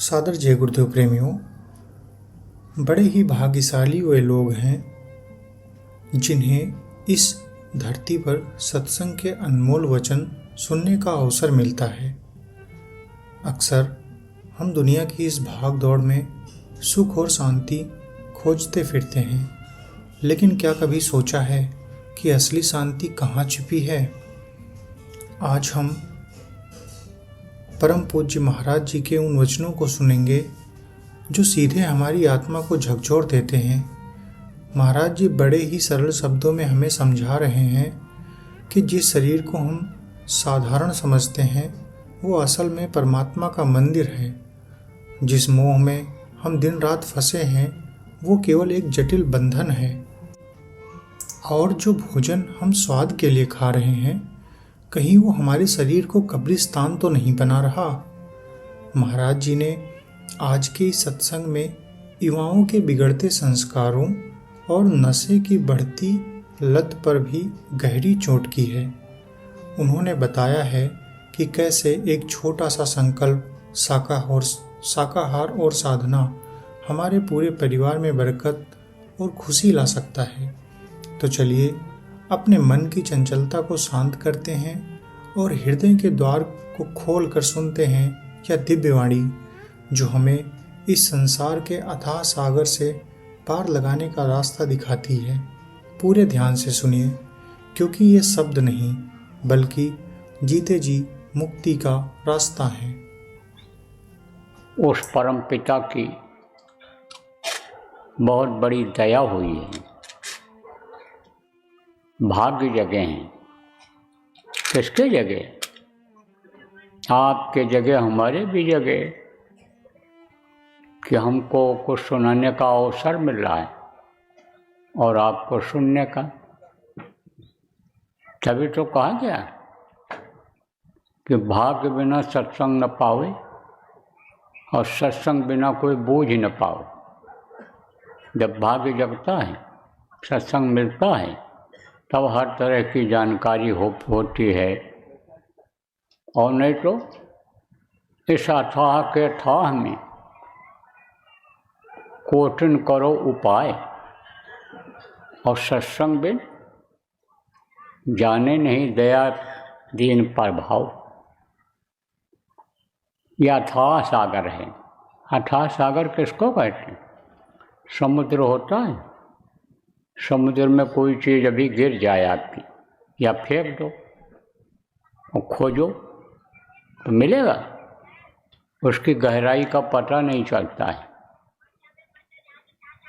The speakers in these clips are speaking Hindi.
सादर जय गुरुदेव प्रेमियों। बड़े ही भाग्यशाली वे लोग हैं जिन्हें इस धरती पर सत्संग के अनमोल वचन सुनने का अवसर मिलता है। अक्सर हम दुनिया की इस भाग दौड़ में सुख और शांति खोजते फिरते हैं, लेकिन क्या कभी सोचा है कि असली शांति कहाँ छिपी है? आज हम परम पूज्य महाराज जी के उन वचनों को सुनेंगे जो सीधे हमारी आत्मा को झकझोर देते हैं। महाराज जी बड़े ही सरल शब्दों में हमें समझा रहे हैं कि जिस शरीर को हम साधारण समझते हैं वो असल में परमात्मा का मंदिर है। जिस मोह में हम दिन रात फंसे हैं वो केवल एक जटिल बंधन है, और जो भोजन हम स्वाद के लिए खा रहे हैं कहीं वो हमारे शरीर को कब्रिस्तान तो नहीं बना रहा। महाराज जी ने आज के इस सत्संग में युवाओं के बिगड़ते संस्कारों और नशे की बढ़ती लत पर भी गहरी चोट की है। उन्होंने बताया है कि कैसे एक छोटा सा संकल्प शाकाहार और साधना हमारे पूरे परिवार में बरकत और खुशी ला सकता है। तो चलिए अपने मन की चंचलता को शांत करते हैं और हृदय के द्वार को खोल कर सुनते हैं यह दिव्यवाणी जो हमें इस संसार के अथाह सागर से पार लगाने का रास्ता दिखाती है। पूरे ध्यान से सुनिए, क्योंकि ये शब्द नहीं बल्कि जीते जी मुक्ति का रास्ता है। उस परम पिता की बहुत बड़ी दया हुई है। भाग्य जगह हैं। किसके जगह? आपके जगह, हमारे भी जगह, कि हमको कुछ सुनाने का अवसर मिल रहा है और आपको सुनने का। तभी तो कहा गया कि भाग्य बिना सत्संग न पावे और सत्संग बिना कोई बोझ न पावे। जब भाग्य जगता है, सत्संग मिलता है, तब हर तरह की जानकारी होती है। और नहीं तो इस अथाह के अथाह में कोटिन करो उपाय, और सत्संग बिन जाने नहीं दया दीन प्रभाव। यह अथाह सागर है। अथाह सागर किसको कहते हैं? समुद्र होता है, समुद्र में कोई चीज़ अभी गिर जाए आपकी, या फेंक दो और खोजो तो मिलेगा? उसकी गहराई का पता नहीं चलता है।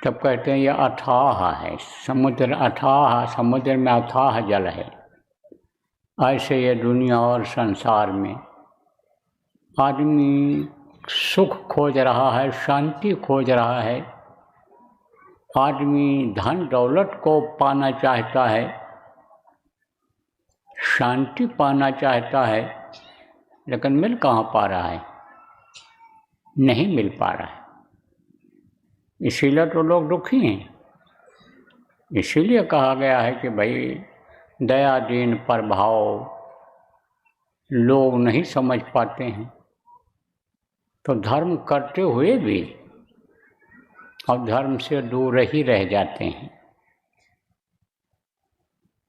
तब कहते हैं यह अथाह है समुद्र। अथाह, समुद्र में अथाह जल है। ऐसे ये दुनिया और संसार में आदमी सुख खोज रहा है, शांति खोज रहा है। आदमी धन दौलत को पाना चाहता है, शांति पाना चाहता है, लेकिन मिल कहाँ पा रहा है? नहीं मिल पा रहा है। इसीलिए तो लोग दुखी हैं। इसीलिए कहा गया है कि भाई दया दीन प्रभाव लोग नहीं समझ पाते हैं, तो धर्म करते हुए भी और धर्म से दूर ही रह जाते हैं।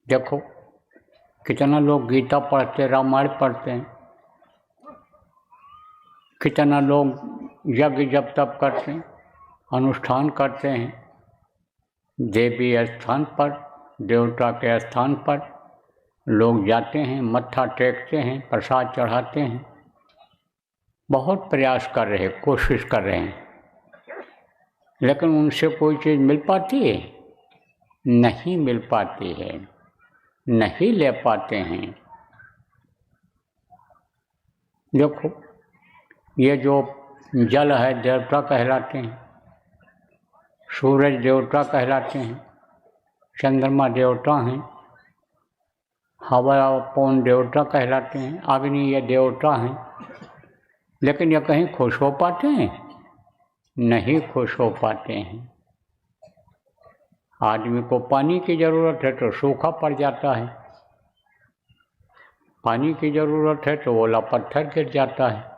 देखो कितना लोग गीता पढ़ते, रामायण पढ़ते हैं, कितना लोग यज्ञ जप तप करते हैं, अनुष्ठान करते हैं, देवी स्थान पर, देवता के स्थान पर लोग जाते हैं, मत्था टेकते हैं, प्रसाद चढ़ाते हैं, बहुत प्रयास कर रहे हैं, कोशिश कर रहे हैं, लेकिन उनसे कोई चीज़ मिल पाती है? नहीं मिल पाती है, नहीं ले पाते हैं। देखो ये जो जल है देवता कहलाते हैं, सूरज देवता कहलाते हैं, चंद्रमा देवता हैं, हवा पवन देवता कहलाते हैं, अग्नि ये देवता हैं, लेकिन ये कहीं खुश हो पाते हैं? नहीं खुश हो पाते हैं। आदमी को पानी की ज़रूरत है तो सूखा पड़ जाता है, पानी की ज़रूरत है तो ओला पत्थर गिर जाता है।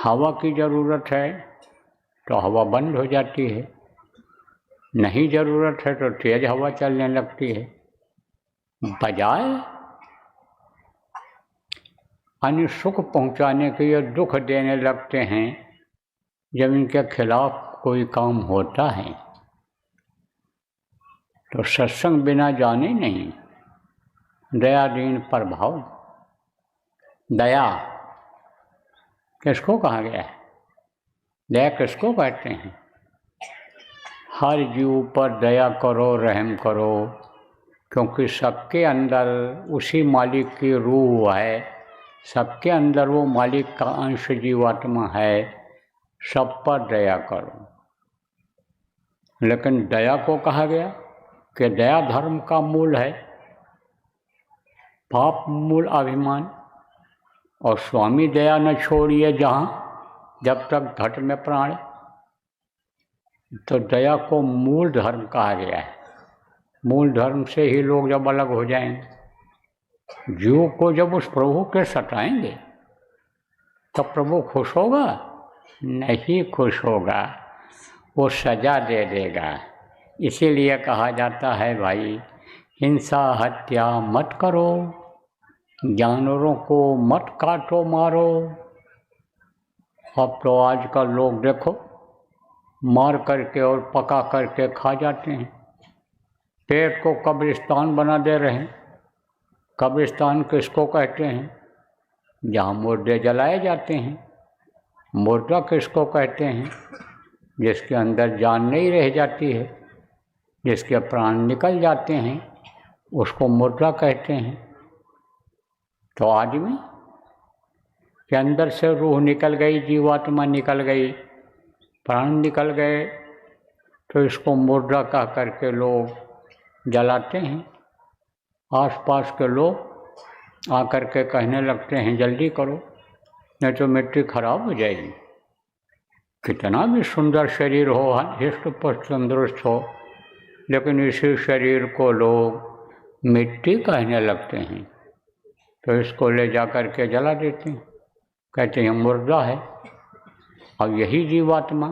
हवा की ज़रूरत है तो हवा बंद हो जाती है, नहीं ज़रूरत है तो तेज़ हवा चलने लगती है। बजाय अन्य सुख पहुंचाने के लिए दुख देने लगते हैं जब इनके खिलाफ कोई काम होता है। तो सत्संग बिना जाने नहीं, दया दीन प्रभाव। दया किसको कहा गया है? दया किसको कहते हैं? हर जीव पर दया करो, रहम करो, क्योंकि सबके अंदर उसी मालिक की रूह है, सबके अंदर वो मालिक का अंश जीवात्मा है, सब पर दया करो। लेकिन दया को कहा गया कि दया धर्म का मूल है, पाप मूल अभिमान। और स्वामी दया न छोड़िए जहाँ जब तक घट में प्राण। तो दया को मूल धर्म कहा गया है। मूल धर्म से ही लोग जब अलग हो जाएंगे, जीव को जब उस प्रभु के सताएंगे तब प्रभु खुश होगा? नहीं खुश होगा, वो सजा दे देगा। इसीलिए कहा जाता है भाई, हिंसा हत्या मत करो, जानवरों को मत काटो मारो। अब तो आजकल लोग देखो मार करके और पका करके खा जाते हैं, पेट को कब्रिस्तान बना दे रहे हैं। कब्रिस्तान किसको कहते हैं? जहाँ मुर्दे जलाए जाते हैं। मुर्दा किसको कहते हैं? जिसके अंदर जान नहीं रह जाती है, जिसके प्राण निकल जाते हैं, उसको मुर्दा कहते हैं। तो आदमी के अंदर से रूह निकल गई, जीवात्मा निकल गई, प्राण निकल गए, तो इसको मुर्दा कह करके लोग जलाते हैं। आसपास के लोग आकर के कहने लगते हैं जल्दी करो नहीं तो मिट्टी खराब हो जाएगी। कितना भी सुंदर शरीर हो, हृष्ट पुष्ट तंदुरुस्त हो, लेकिन इसी शरीर को लोग मिट्टी कहने लगते हैं, तो इसको ले जा कर के जला देते हैं, कहते हैं मुर्दा है। और यही जीवात्मा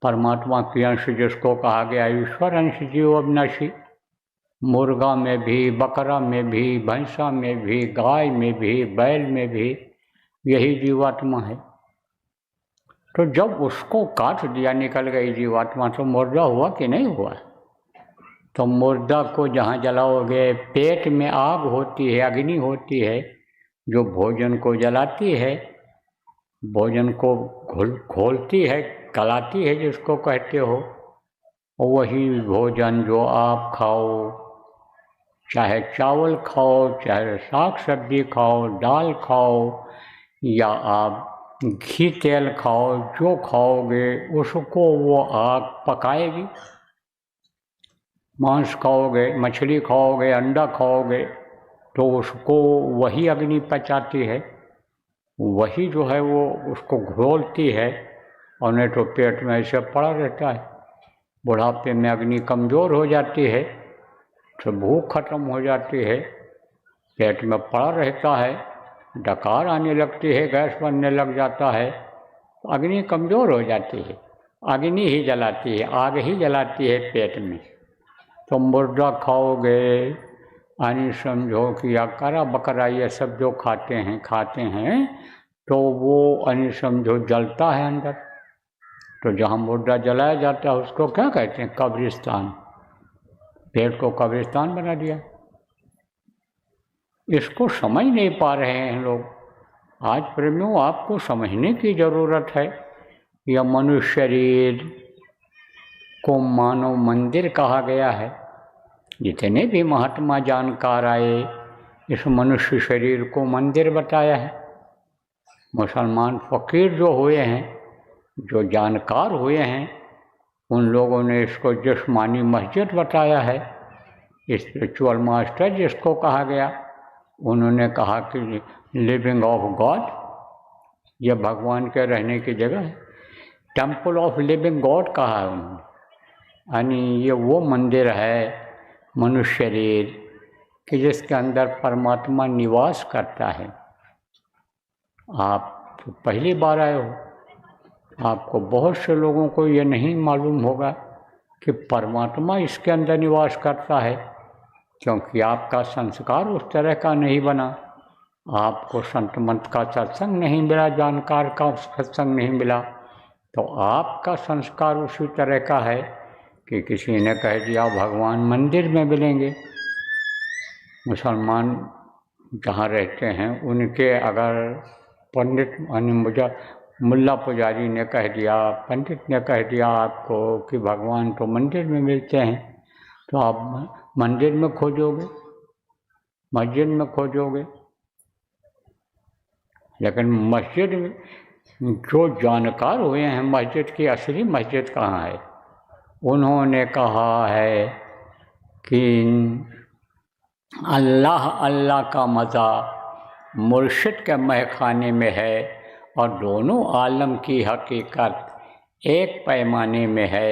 परमात्मा की अंश जिसको कहा गया ईश्वर अंश जीव अविनाशी, मुर्गा में भी, बकरा में भी, भैंसा में भी, गाय में भी, बैल में भी यही जीवात्मा है। तो जब उसको काट दिया, निकल गई जीवात्मा, तो मुर्दा हुआ कि नहीं हुआ? तो मुर्दा को जहाँ जलाओगे, पेट में आग होती है, अग्नि होती है जो भोजन को जलाती है, भोजन को खोलती है, गलाती है जिसको कहते हो। वही भोजन जो आप खाओ, चाहे चावल खाओ, चाहे साग सब्जी खाओ, दाल खाओ, या आप घी तेल खाओ, जो खाओगे उसको वो आग पकाएगी। मांस खाओगे, मछली खाओगे, अंडा खाओगे, तो उसको वही अग्नि पचाती है, वही जो है वो उसको घोलती है, और नहीं तो पेट में ऐसे पड़ा रहता है। बुढ़ापे में अग्नि कमज़ोर हो जाती है तो भूख खत्म हो जाती है, पेट में पड़ा रहता है, डकार आने लगती है, गैस बनने लग जाता है, तो अग्नि कमज़ोर हो जाती है। अग्नि ही जलाती है, आग ही जलाती है पेट में। तो मुर्दा खाओगे, यानी समझो कि या करा बकरा ये सब जो खाते हैं तो वो यानी समझो जलता है अंदर। तो जहाँ मुर्दा जलाया जाता है उसको क्या कहते हैं? कब्रिस्तान। पेट को कब्रिस्तान बना दिया। इसको समझ नहीं पा रहे हैं लोग। आज प्रेमियों, आपको समझने की ज़रूरत है। यह मनुष्य शरीर को मानव मंदिर कहा गया है। जितने भी महात्मा जानकार आए, इस मनुष्य शरीर को मंदिर बताया है। मुसलमान फ़कीर जो हुए हैं, जो जानकार हुए हैं, उन लोगों ने इसको जिस्मानी मस्जिद बताया है। स्पिरिचुअल मास्टर जिसको कहा गया, उन्होंने कहा कि लिविंग ऑफ गॉड, यह भगवान के रहने की जगह है। टेम्पल ऑफ लिविंग गॉड कहा है उन्होंने, यानी ये वो मंदिर है मनुष्य शरीर कि जिसके अंदर परमात्मा निवास करता है। आप तो पहली बार आए हो। आपको बहुत से लोगों को ये नहीं मालूम होगा कि परमात्मा इसके अंदर निवास करता है, क्योंकि आपका संस्कार उस तरह का नहीं बना। आपको संत मंत का सत्संग नहीं मिला, जानकार का सत्संग नहीं मिला, तो आपका संस्कार उसी तरह का है कि किसी ने कह दिया भगवान मंदिर में मिलेंगे। मुसलमान जहाँ रहते हैं उनके अगर पंडित मुल्ला पुजारी ने कह दिया, पंडित ने कह दिया आपको कि भगवान तो मंदिर में मिलते हैं, तो आप मंदिर में खोजोगे, मस्जिद में खोजोगे। लेकिन मस्जिद में जो जानकार हुए हैं मस्जिद की असली मस्जिद कहाँ है, उन्होंने कहा है कि अल्लाह अल्लाह का मज़ा मुर्शिद के महखाने में है और दोनों आलम की हकीकत एक पैमाने में है।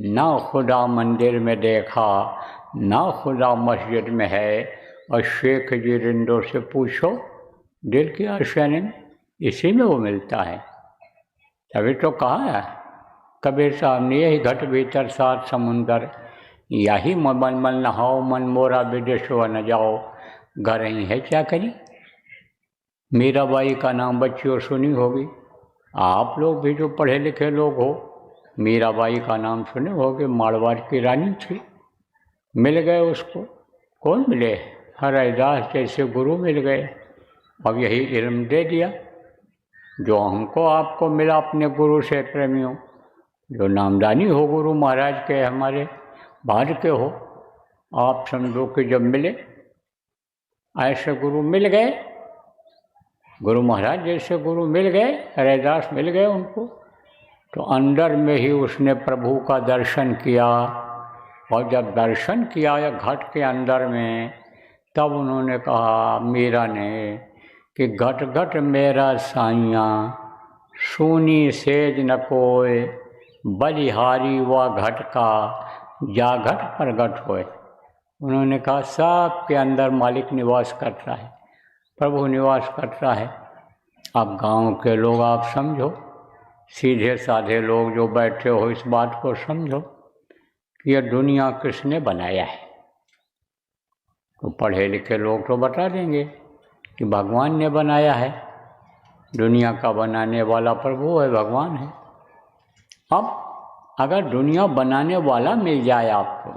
ना खुदा मंदिर में देखा, ना खुदा मस्जिद में है। और शेख जी रिंदो से पूछो दिल की आशान, इसी में वो मिलता है। तभी तो कहा है कबीर साहब ने, यही घट भीतर सात समुंदर, यही मलमल नहाओ मन मोरा विदेश व न जाओ, घर ही है क्या करी। मीराबाई का नाम बच्चियों सुनी होगी, आप लोग भी जो पढ़े लिखे लोग हो मीराबाई का नाम सुने होगे। मारवाड़ की रानी थी, मिल गए उसको, कौन मिले, हरदास जैसे गुरु मिल गए। अब यही इल्म दे दिया जो हमको आपको मिला अपने गुरु से। प्रेमियों, जो नामदानी हो गुरु महाराज के, हमारे बाद के हो, आप समझो कि जब मिले, ऐसे गुरु मिल गए, गुरु महाराज जैसे गुरु मिल गए, रैदास मिल गए उनको, तो अंदर में ही उसने प्रभु का दर्शन किया। और जब दर्शन किया या घट के अंदर में, तब उन्होंने कहा मीरा ने कि घट घट मेरा साइयाँ, सोनी सेज न कोय, बलिहारी व घट का, जा घट प्रगट होए। उन्होंने कहा सब के अंदर मालिक निवास करता है, प्रभु निवास करता है। अब गांव के लोग आप समझो, सीधे साधे लोग जो बैठे हो, इस बात को समझो कि यह दुनिया किसने बनाया है। तो पढ़े लिखे लोग तो बता देंगे कि भगवान ने बनाया है, दुनिया का बनाने वाला प्रभु है, भगवान है। अब अगर दुनिया बनाने वाला मिल जाए आपको,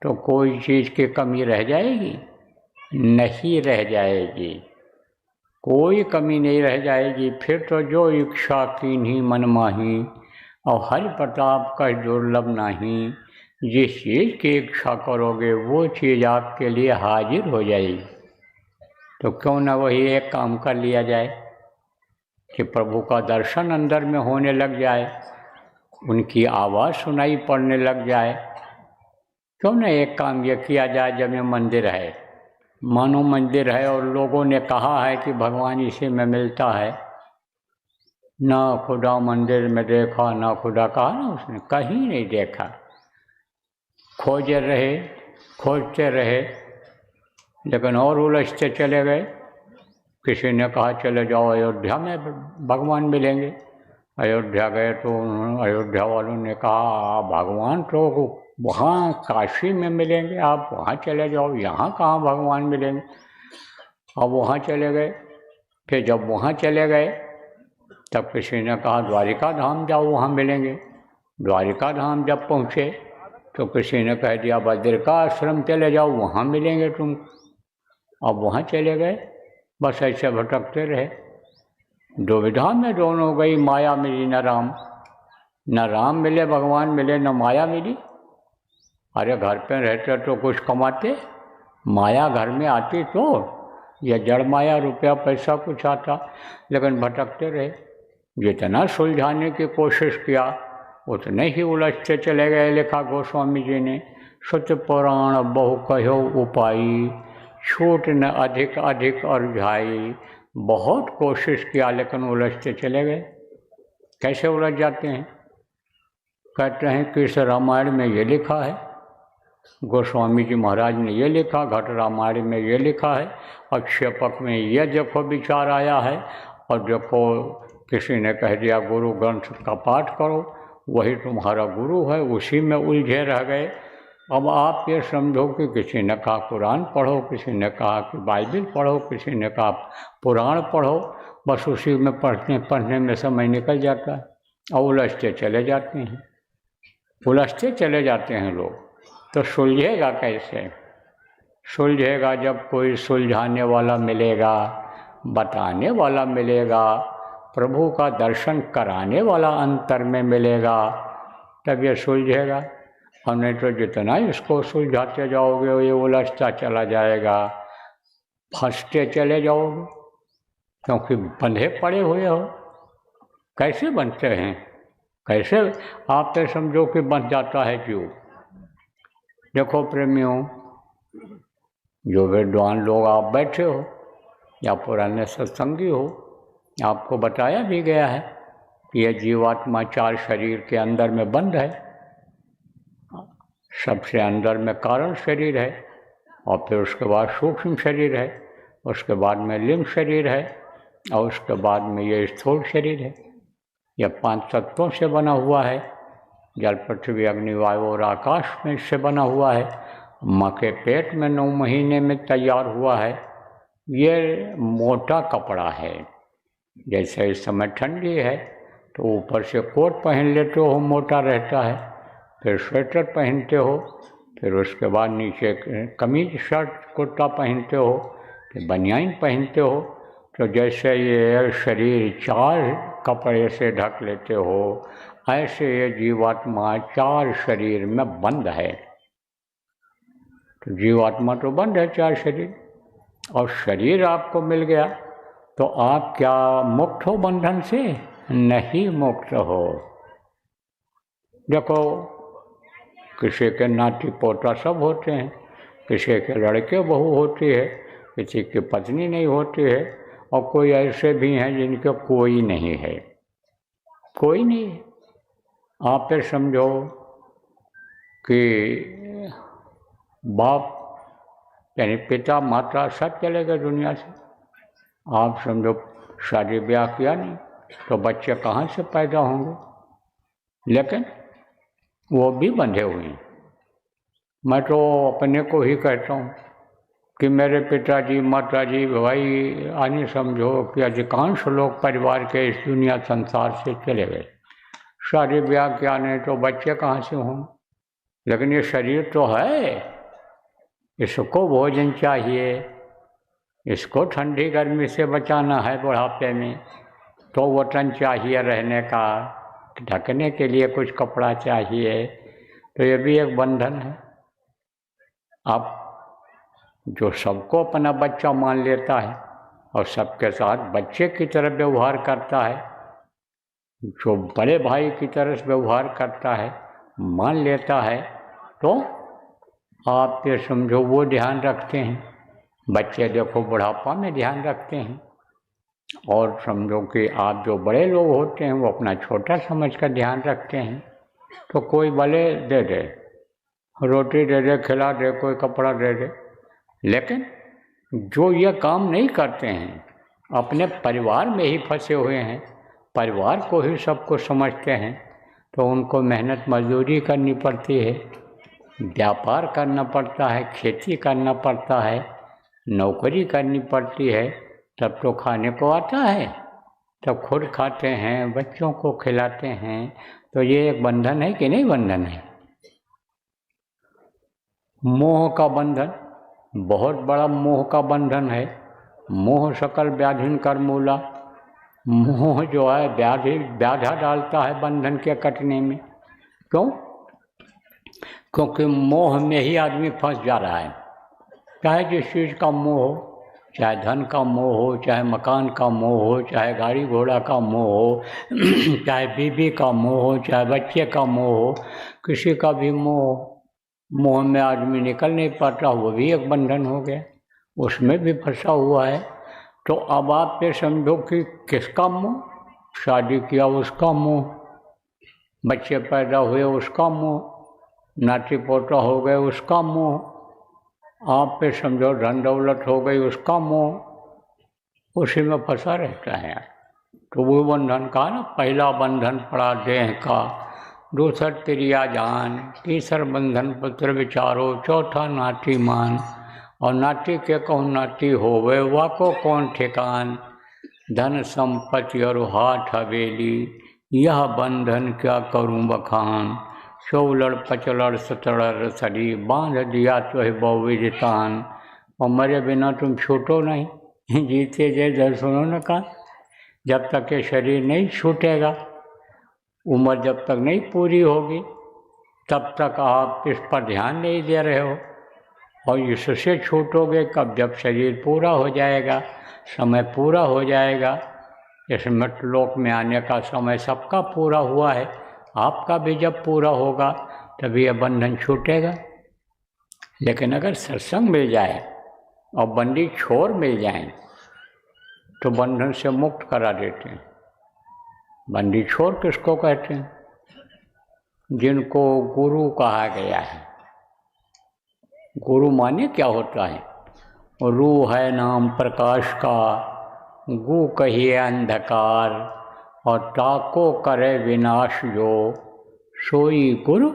तो कोई चीज़ की कमी रह जाएगी? नहीं रह जाएगी, कोई कमी नहीं रह जाएगी। फिर तो जो इच्छा कीन्ही मन माही, और हरि प्रताप का दुर्लभ नहीं। जिस चीज़ की इच्छा करोगे वो चीज़ आपके लिए हाजिर हो जाएगी। तो क्यों ना वही एक काम कर लिया जाए कि प्रभु का दर्शन अंदर में होने लग जाए, उनकी आवाज़ सुनाई पड़ने लग जाए। क्यों ना एक काम ये किया जाए, जब ये मंदिर है, मानो मंदिर है और लोगों ने कहा है कि भगवान इसी में मिलता है, ना खुदा मंदिर में देखा, ना खुदा कहा ना उसने, कहीं नहीं देखा। खोजे रहे, खोजते रहे, लेकिन और उलझते चले गए। किसी ने कहा चले जाओ अयोध्या में भगवान मिलेंगे। अयोध्या गए तो अयोध्या वालों ने कहा भगवान तो वहाँ काशी में मिलेंगे, आप वहाँ चले जाओ, यहाँ कहाँ भगवान मिलेंगे। अब वहाँ चले गए। फिर जब वहाँ चले गए तब किसी ने कहा द्वारिका धाम जाओ, वहाँ मिलेंगे। द्वारिका धाम जब पहुँचे तो किसी ने कह दिया बद्रिका आश्रम चले जाओ, वहाँ मिलेंगे तुम। अब वहाँ चले गए। बस ऐसे भटकते रहे। दुविधा में दोनों गई, माया मिली न राम। न राम मिले, भगवान मिले, न माया मिली। अरे घर पे रहते तो कुछ कमाते, माया घर में आती तो यह जड़ माया रुपया पैसा कुछ आता, लेकिन भटकते रहे। जितना सुलझाने की कोशिश किया उतने ही उलझते चले गए। लिखा गोस्वामी जी ने, सत्य पुराण बहु कहो उपाई, छूट न अधिक अधिक अरुझाई। बहुत कोशिश किया लेकिन उलझते चले गए। कैसे उलझ जाते हैं? कहते हैं कि इस रामायण में ये लिखा है, गोस्वामी जी महाराज ने ये लिखा, घट रामायण में ये लिखा है, अक्षय पक में ये देखो विचार आया है, और देखो किसी ने कह दिया गुरु ग्रंथ का पाठ करो, वही तुम्हारा गुरु है, उसी में उलझे रह गए। अब आप ये समझो कि किसी ने कहा कुरान पढ़ो, किसी ने कहा कि बाइबिल पढ़ो, किसी ने कहा पुराण पढ़ो, बस उसी में पढ़ने में समय निकल जाता है और उलझते चले जाते हैं लोग। तो सुलझेगा कैसे? सुलझेगा जब कोई सुलझाने वाला मिलेगा, बताने वाला मिलेगा, प्रभु का दर्शन कराने वाला अंतर में मिलेगा, तब ये सुलझेगा। और नहीं तो जितना इसको सुलझाते जाओगे ये उलझता चला जाएगा, फंसते चले जाओगे, क्योंकि बंधे पड़े हुए हो। कैसे बनते हैं? कैसे आप तो समझो कि बन जाता है जीव। देखो प्रेमियों, जो विद्वान लोग आप बैठे हो या पुराने सत्संगी हो, आपको बताया भी गया है कि यह जीवात्मा 4 शरीर के अंदर में बंद है। सबसे अंदर में कारण शरीर है, और फिर उसके बाद सूक्ष्म शरीर है, उसके बाद में लिंग शरीर है, और उसके बाद में ये स्थूल शरीर है। यह 5 तत्वों से बना हुआ है। जल, पृथ्वी, अग्नि, वायु और आकाश में से बना हुआ है। माँ के पेट में 9 महीने में तैयार हुआ है। ये मोटा कपड़ा है। जैसे इस समय ठंडी है तो ऊपर से कोट पहन लेते हो, मोटा रहता है, फिर स्वेटर पहनते हो, फिर उसके बाद नीचे कमीज, शर्ट, कुर्ता पहनते हो, फिर बनियान पहनते हो। तो जैसे ये शरीर 4 कपड़े से ढक लेते हो, ऐसे ये जीवात्मा 4 शरीर में बंद है। तो जीवात्मा तो बंद है 4 शरीर, और शरीर आपको मिल गया तो आप क्या मुक्त हो बंधन से? नहीं मुक्त हो। देखो, किसी के नाती पोता सब होते हैं, किसी के लड़के बहू होती है, किसी की पत्नी नहीं होती है, और कोई ऐसे भी हैं जिनके कोई नहीं है, कोई नहीं है। आप फिर समझो कि बाप यानी पिता माता सब चले गए दुनिया से। आप समझो शादी ब्याह किया नहीं तो बच्चे कहाँ से पैदा होंगे? लेकिन वो भी बंधे हुए हैं। मैं तो अपने को ही कहता हूँ कि मेरे पिताजी, माताजी, भाई आने समझो कि अधिकांश लोग परिवार के इस दुनिया संसार से चले गए। शादी ब्याह किया नहीं तो बच्चे कहाँ से होंगे? लेकिन ये शरीर तो है, इसको भोजन चाहिए, इसको ठंडी गर्मी से बचाना है बुढ़ापे में, तो वतन चाहिए रहने का, ढकने के लिए कुछ कपड़ा चाहिए, तो ये भी एक बंधन है। अब जो सबको अपना बच्चा मान लेता है और सबके साथ बच्चे की तरह व्यवहार करता है, जो बड़े भाई की तरह व्यवहार करता है, मान लेता है, तो आप ये समझो वो ध्यान रखते हैं। बच्चे देखो बुढ़ापा में ध्यान रखते हैं, और समझो कि आप जो बड़े लोग होते हैं वो अपना छोटा समझ कर ध्यान रखते हैं। तो कोई भले दे दे, रोटी दे दे, खिला दे, कोई कपड़ा दे दे, लेकिन जो ये काम नहीं करते हैं, अपने परिवार में ही फंसे हुए हैं, परिवार को ही सब कुछ समझते हैं, तो उनको मेहनत मजदूरी करनी पड़ती है, व्यापार करना पड़ता है, खेती करना पड़ता है, नौकरी करनी पड़ती है, तब तो खाने को आता है, तब खुद खाते हैं, बच्चों को खिलाते हैं। तो ये एक बंधन है कि नहीं बंधन है? मोह का बंधन, बहुत बड़ा मोह का बंधन है। मोह सकल व्याधिन कर मूला। मोह जो है व्याधा डालता है बंधन के कटने में। क्यों? क्योंकि मोह में ही आदमी फंस जा रहा है। चाहे जिस चीज़ का मोह हो, चाहे धन का मोह हो, चाहे मकान का मोह हो, चाहे गाड़ी घोड़ा का मोह हो, चाहे बीवी का मोह हो, चाहे बच्चे का मोह हो, किसी का भी मोह में आदमी निकल नहीं पाता, वो भी एक बंधन हो गया, उसमें भी फंसा हुआ है। तो अब आप ये समझो कि किसका मोह? शादी किया उसका मोह, बच्चे पैदा हुए उसका मोह, नाती पोता हो गए उसका मोह, आप पे समझो धन दौलत हो गई उसका मोह, उसी में फंसा रहता है। तो वो बंधन कहा ना, पहला बंधन पड़ा देह का, दूसर त्रिया जान, तीसर बंधन पुत्र विचारो, चौथा नाटी मान, और नाटी के कौन नाटी होवे वाको कौन ठिकान, धन संपत्ति और हाथ हवेली, यह बंधन क्या करूं बखान, चौलड़ पचलड़ सतड़ सड़ी, बांध दिया तो है बहुविदितान, और मरे बिना तुम छूटो नहीं, जीते जय दर्शनों ने कहा, जब तक ये शरीर नहीं छूटेगा, उम्र जब तक नहीं पूरी होगी, तब तक आप इस पर ध्यान नहीं दे रहे हो, और इससे छूटोगे कब, जब शरीर पूरा हो जाएगा, समय पूरा हो जाएगा। इस मृतलोक में आने का समय सबका पूरा हुआ है, आपका भी जब पूरा होगा तभी यह बंधन छूटेगा। लेकिन अगर सत्संग मिल जाए और बंदी छोर मिल जाए तो बंधन से मुक्त करा देते हैं। बंदी छोर किसको कहते हैं? जिनको गुरु कहा गया है। गुरु माने क्या होता है? रू है नाम प्रकाश का, गु कहिए अंधकार, और ताको करे विनाश जो, सोई गुरु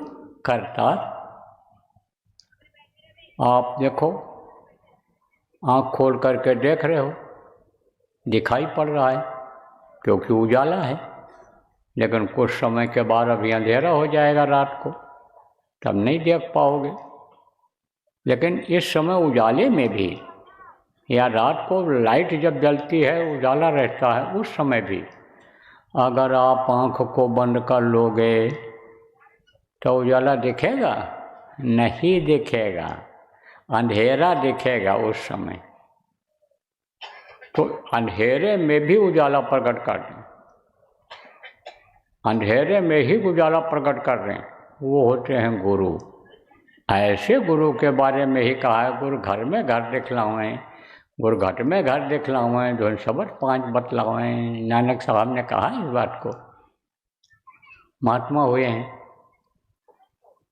करतार। आप देखो, आँख खोल करके देख रहे हो, दिखाई पड़ रहा है क्योंकि उजाला है, लेकिन कुछ समय के बाद अभी अंधेरा हो जाएगा रात को, तब नहीं देख पाओगे। लेकिन इस समय उजाले में भी, या रात को लाइट जब जलती है उजाला रहता है, उस समय भी अगर आप आँख को बंद कर लोगे तो उजाला दिखेगा? नहीं दिखेगा, अंधेरा दिखेगा उस समय। तो अंधेरे में भी उजाला प्रकट कर दें, अंधेरे में ही उजाला प्रकट कर रहे हैं, वो होते हैं गुरु। ऐसे गुरु के बारे में ही कहा है, गुरु घर में घर दिखलावें, गुरु घट में घर दिखलावें, धुन शब्द 5 बतलावें। नानक साहब ने कहा इस बात को। महात्मा हुए हैं,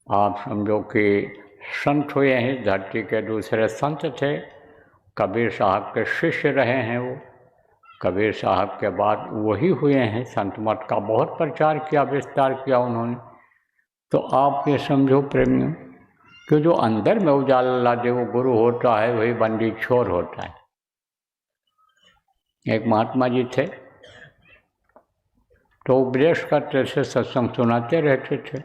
आप समझो कि संत हुए हैं, धरती के दूसरे संत थे, कबीर साहब के शिष्य रहे हैं वो। कबीर साहब के बाद वही हुए हैं, संत मत का बहुत प्रचार किया, विस्तार किया उन्होंने। तो आप ये समझो प्रेमियों कि जो अंदर में उजाला ला दे वो गुरु होता है, वही बंदी छोर होता है। एक महात्मा जी थे, तो उपदेश करते थे, सत्संग सुनाते रहते थे।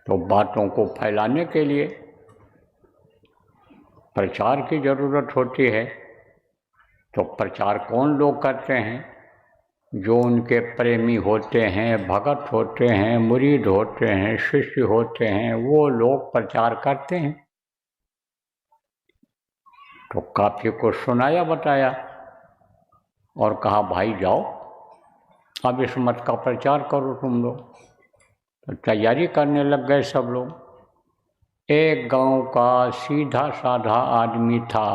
तो बातों को फैलाने के लिए प्रचार की ज़रूरत होती है। तो प्रचार कौन लोग करते हैं? जो उनके प्रेमी होते हैं, भगत होते हैं, मुरीद होते हैं, शिष्य होते हैं, वो लोग प्रचार करते हैं। तो काफी को सुनाया बताया और कहा भाई जाओ अब इस मत का प्रचार करो तुम लोग। तो तैयारी करने लग गए सब लोग। एक गांव का सीधा साधा आदमी था,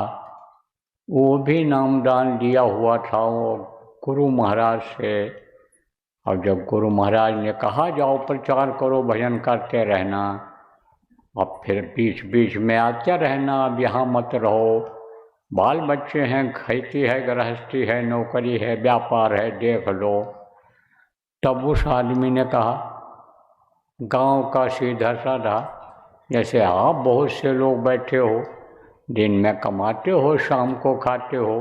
वो भी नामदान दिया हुआ था वो गुरु महाराज से। और जब गुरु महाराज ने कहा जाओ प्रचार करो, भजन करते रहना, अब फिर बीच बीच में आते रहना, अब यहाँ मत रहो, बाल बच्चे हैं, खेती है, गृहस्थी है, नौकरी है, व्यापार है, देख लो। तब उस आदमी ने कहा, गांव का सीधा साधा, जैसे आप बहुत से लोग बैठे हो, दिन में कमाते हो, शाम को खाते हो,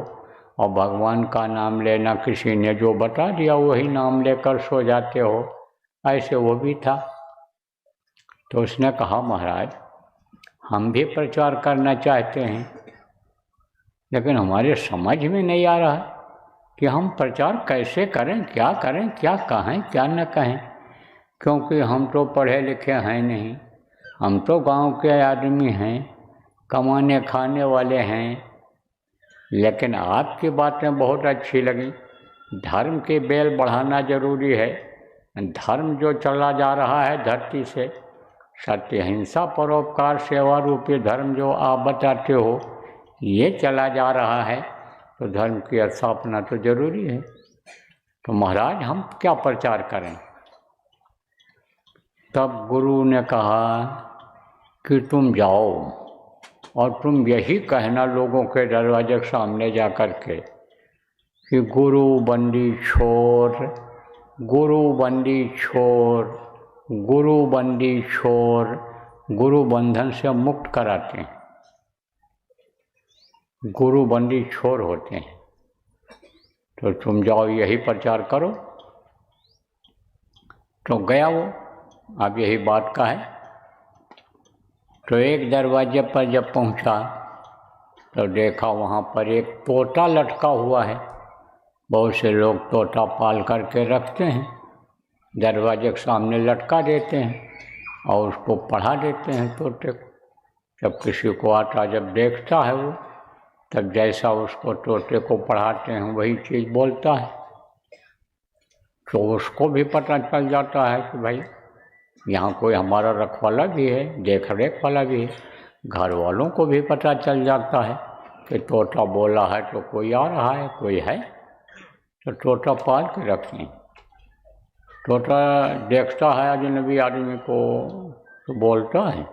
और भगवान का नाम लेना किसी ने जो बता दिया वही नाम लेकर सो जाते हो, ऐसे वो भी था। तो उसने कहा महाराज हम भी प्रचार करना चाहते हैं, लेकिन हमारे समझ में नहीं आ रहा कि हम प्रचार कैसे करें, क्या करें, क्या कहें, क्या न कहें, क्योंकि हम तो पढ़े लिखे हैं नहीं, हम तो गांव के आदमी हैं, कमाने खाने वाले हैं। लेकिन आपकी बातें बहुत अच्छी लगी, धर्म की बेल बढ़ाना जरूरी है। धर्म जो चला जा रहा है धरती से, सत्य अहिंसा परोपकार सेवा रूपी धर्म जो आप बताते हो, ये चला जा रहा है, तो धर्म की स्थापना तो जरूरी है। तो महाराज हम क्या प्रचार करें? तब गुरु ने कहा कि तुम जाओ और तुम यही कहना लोगों के दरवाजे के सामने जा कर के कि गुरु बंदी छोर, गुरु बंदी छोर, गुरु बंदी छोर, गुरु बंधन से मुक्त कराते हैं, गुरु बंदी छोर होते हैं। तो तुम जाओ यही प्रचार करो। तो गया वो, अब यही बात का है। तो एक दरवाजे पर जब पहुंचा तो देखा वहाँ पर एक तोता लटका हुआ है। बहुत से लोग तोता पाल करके रखते हैं, दरवाजे के सामने लटका देते हैं और उसको पढ़ा देते हैं तोते को। जब किसी को आता जब देखता है वो, तब जैसा उसको तोते को पढ़ाते हैं वही चीज़ बोलता है। तो उसको भी पता चल जाता है कि भाई यहाँ कोई हमारा रखवाला भी है, देख रेख वाला भी है। घर वालों को भी पता चल जाता है कि तोता बोला है तो कोई आ रहा है, कोई है। तो तोता पाल के रखें। तोता देखता है अजनबी आदमी को तो बोलता है।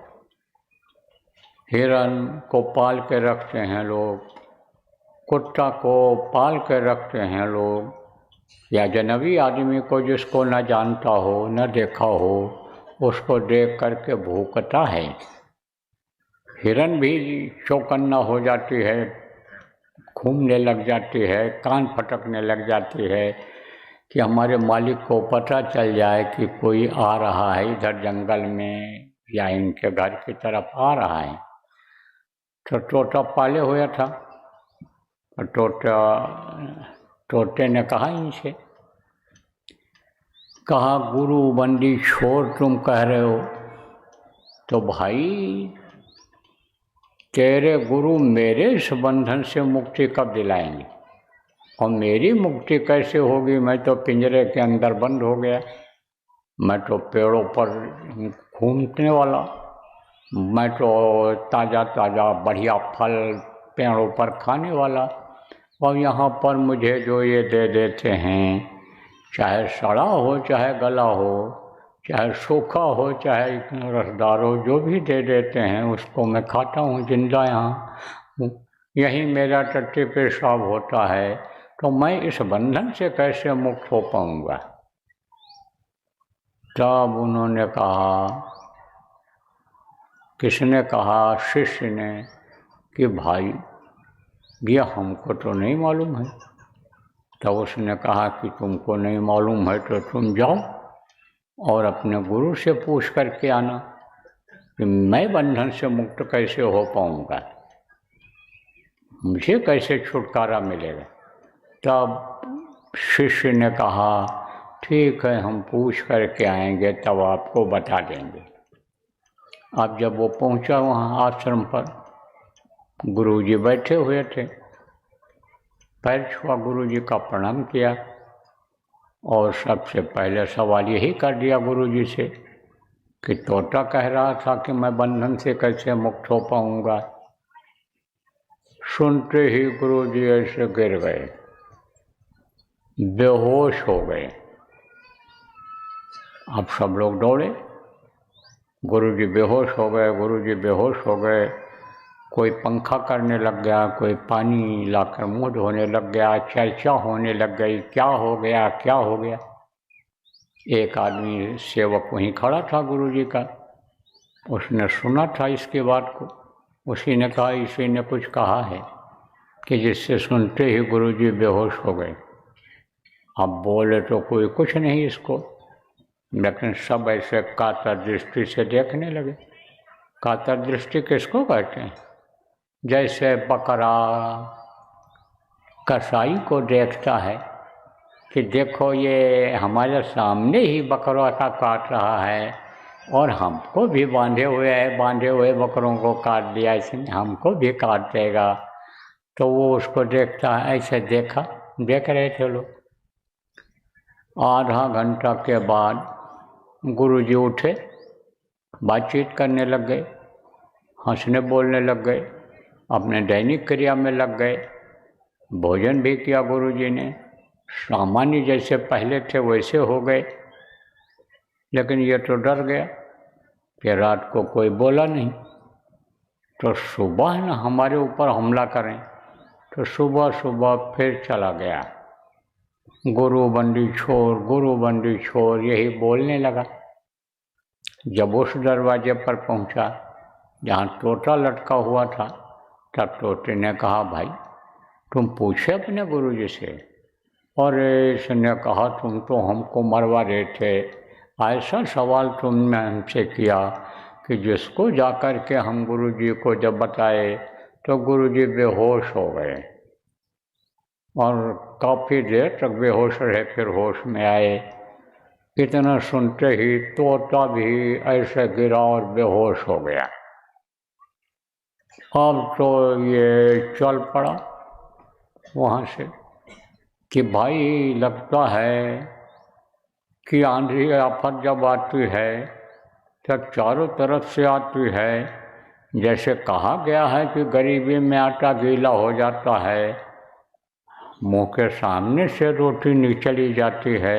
हिरन को पाल के रखते हैं लोग, कुत्ता को पाल के रखते हैं लोग, या अजनबी आदमी को जिसको न जानता हो न देखा हो उसको देख करके भूखता है। हिरन भी चौकन्ना हो जाती है, घूमने लग जाती है, कान फटकने लग जाती है कि हमारे मालिक को पता चल जाए कि कोई आ रहा है इधर जंगल में या इनके घर की तरफ आ रहा है। तो तोता पाले हुआ था। तोते ने कहा इनसे, कहा गुरु बंदी छोर तुम कह रहे हो, तो भाई तेरे गुरु मेरे इस बंधन से मुक्ति कब दिलाएंगे और मेरी मुक्ति कैसे होगी? मैं तो पिंजरे के अंदर बंद हो गया, मैं तो पेड़ों पर घूमने वाला, मैं तो ताज़ा ताज़ा बढ़िया फल पेड़ों पर खाने वाला, और यहाँ पर मुझे जो ये दे देते हैं, चाहे सड़ा हो चाहे गला हो, चाहे सूखा हो चाहे रसदार हो, जो भी दे देते हैं उसको मैं खाता हूँ जिंदा यहाँ, यही मेरा टट्टी पेशाब होता है। तो मैं इस बंधन से कैसे मुक्त हो पाऊँगा? तब उन्होंने कहा, किसने कहा? शिष्य ने, कि भाई ये हमको तो नहीं मालूम है। तब उसने कहा कि तुमको नहीं मालूम है तो तुम जाओ और अपने गुरु से पूछ करके आना कि मैं बंधन से मुक्त कैसे हो पाऊँगा, मुझे कैसे छुटकारा मिलेगा। तब शिष्य ने कहा ठीक है, हम पूछ करके आएंगे तब आपको बता देंगे। अब जब वो पहुंचा वहाँ आश्रम पर, गुरुजी बैठे हुए थे, पैर छुआ गुरुजी का, प्रणाम किया और सबसे पहले सवाल यही कर दिया गुरुजी से कि तोता कह रहा था कि मैं बंधन से कैसे मुक्त हो पाऊँगा। सुनते ही गुरुजी ऐसे गिर गए, बेहोश हो गए। अब सब लोग दौड़े, गुरुजी बेहोश हो गए, गुरुजी बेहोश हो गए। कोई पंखा करने लग गया, कोई पानी लाकर मुँह धोने लग गया, चर्चा होने लग गई, क्या हो गया क्या हो गया। एक आदमी सेवक वहीं खड़ा था गुरुजी का, उसने सुना था इसके बात को, उसी ने कहा, इसी ने कुछ कहा है कि जिससे सुनते ही गुरुजी बेहोश हो गए। अब बोले तो कोई कुछ नहीं इसको, लेकिन सब ऐसे कातर दृष्टि से देखने लगे। कातर दृष्टि किसको कहते हैं? जैसे बकरा कसाई को देखता है कि देखो ये हमारे सामने ही बकरों का काट रहा है और हमको भी बांधे हुए बकरों को काट दिया इसने, हमको भी काट देगा। तो वो उसको देखता है, ऐसे देख रहे थे लोग। आधा घंटा के बाद गुरुजी उठे, बातचीत करने लग गए, हंसने बोलने लग गए, अपने दैनिक क्रिया में लग गए। भोजन भी किया गुरुजी ने, सामान्य जैसे पहले थे वैसे हो गए। लेकिन ये तो डर गया कि रात को कोई बोला नहीं तो सुबह न हमारे ऊपर हमला करें, तो सुबह सुबह फिर चला गया गुरु बंदी छोड़, गुरु बंदी छोड़, यही बोलने लगा। जब उस दरवाजे पर पहुंचा जहाँ तोता लटका हुआ था, तब तोते ने कहा, भाई तुम पूछे अपने गुरुजी से। और इसने कहा, तुम तो हमको मरवा रहे थे, ऐसा सवाल तुमने हमसे किया कि जिसको जाकर के हम गुरुजी को जब बताए तो गुरुजी बेहोश हो गए और काफ़ी देर तक बेहोश रहे, फिर होश में आए। इतना सुनते ही तोता भी ऐसे गिरा और बेहोश हो गया। अब तो ये चल पड़ा वहाँ से कि भाई लगता है कि आंधी आफत जब आती है तब चारों तरफ से आती है। जैसे कहा गया है कि गरीबी में आटा गीला हो जाता है, मुंह के सामने से रोटी निचली जाती है,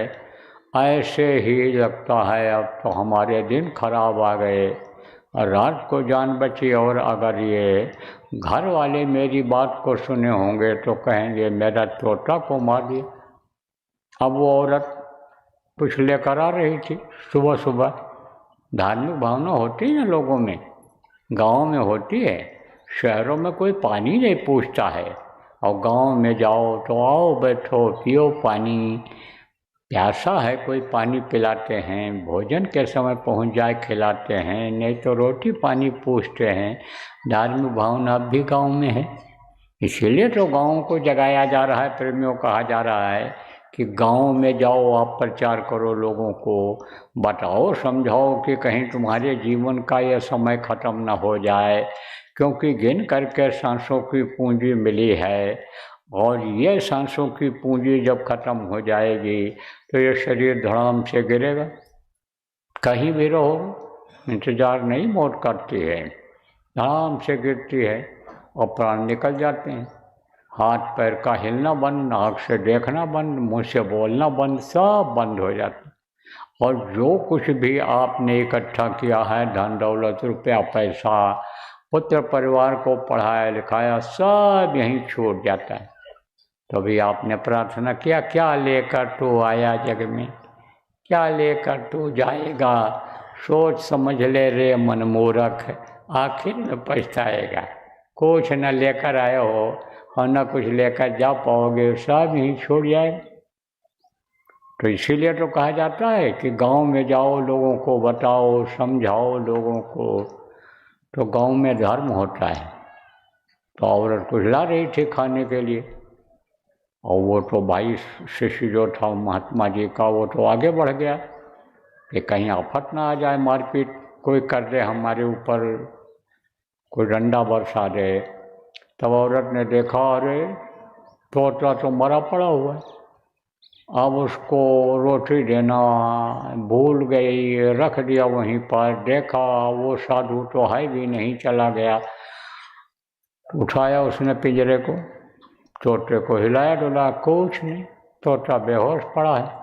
ऐसे ही लगता है अब तो हमारे दिन खराब आ गए और रात को जान बची। और अगर ये घर वाले मेरी बात को सुने होंगे तो कहेंगे मेरा तोता को मार दिया। अब वो औरत कुछ लेकर आ रही थी सुबह सुबह। धार्मिक भावना होती है ना लोगों में, गाँव में होती है, शहरों में कोई पानी नहीं पूछता है। और गांव में जाओ तो आओ बैठो पियो पानी, प्यासा है कोई पानी पिलाते हैं, भोजन के समय पहुंच जाए खिलाते हैं, नहीं तो रोटी पानी पूछते हैं। धार्मिक भावना अब भी गांव में है, इसीलिए तो गांव को जगाया जा रहा है, प्रेमियों कहा जा रहा है कि गांव में जाओ, आप प्रचार करो, लोगों को बताओ समझाओ कि कहीं तुम्हारे जीवन का यह समय खत्म ना हो जाए, क्योंकि गिन करके सांसों की पूंजी मिली है और ये सांसों की पूंजी जब खत्म हो जाएगी तो ये शरीर धड़ाम से गिरेगा। कहीं भी रहो, इंतजार नहीं मौत करती है, धड़ाम से गिरती है और प्राण निकल जाते हैं। हाथ पैर का हिलना बंद, आँख से देखना बंद, मुँह से बोलना बंद, सब बंद हो जाता है। और जो कुछ भी आपने इकट्ठा किया है, धन दौलत रुपया पैसा, पुत्र परिवार को पढ़ाया लिखाया, सब यहीं छूट जाता है। तो भी आपने प्रार्थना किया, क्या लेकर तू आया जग में, क्या लेकर तू जाएगा, सोच समझ ले रे मन मूर्ख, आखिर में पछताएगा। कुछ न लेकर आए हो और न कुछ लेकर जा पाओगे, सब यहीं छूट जाएगा। तो इसीलिए तो कहा जाता है कि गांव में जाओ, लोगों को बताओ समझाओ लोगों को, तो गांव में धर्म होता है। तो औरत कुछ ला रही थी खाने के लिए और वो तो भाई शिष्य जो था महात्मा जी का, वो तो आगे बढ़ गया कि कहीं आफत ना आ जाए, मारपीट कोई कर दे हमारे ऊपर, कोई डंडा बरसा दे। तब औरत ने देखा, अरे तोता तो मरा पड़ा हुआ है, अब उसको रोटी देना भूल गई, रख दिया वहीं पर। देखा वो साधु तो है भी नहीं, चला गया। उठाया उसने पिंजरे को, तोते को हिलाया डुलाया, कुछ नहीं, तोता बेहोश पड़ा है।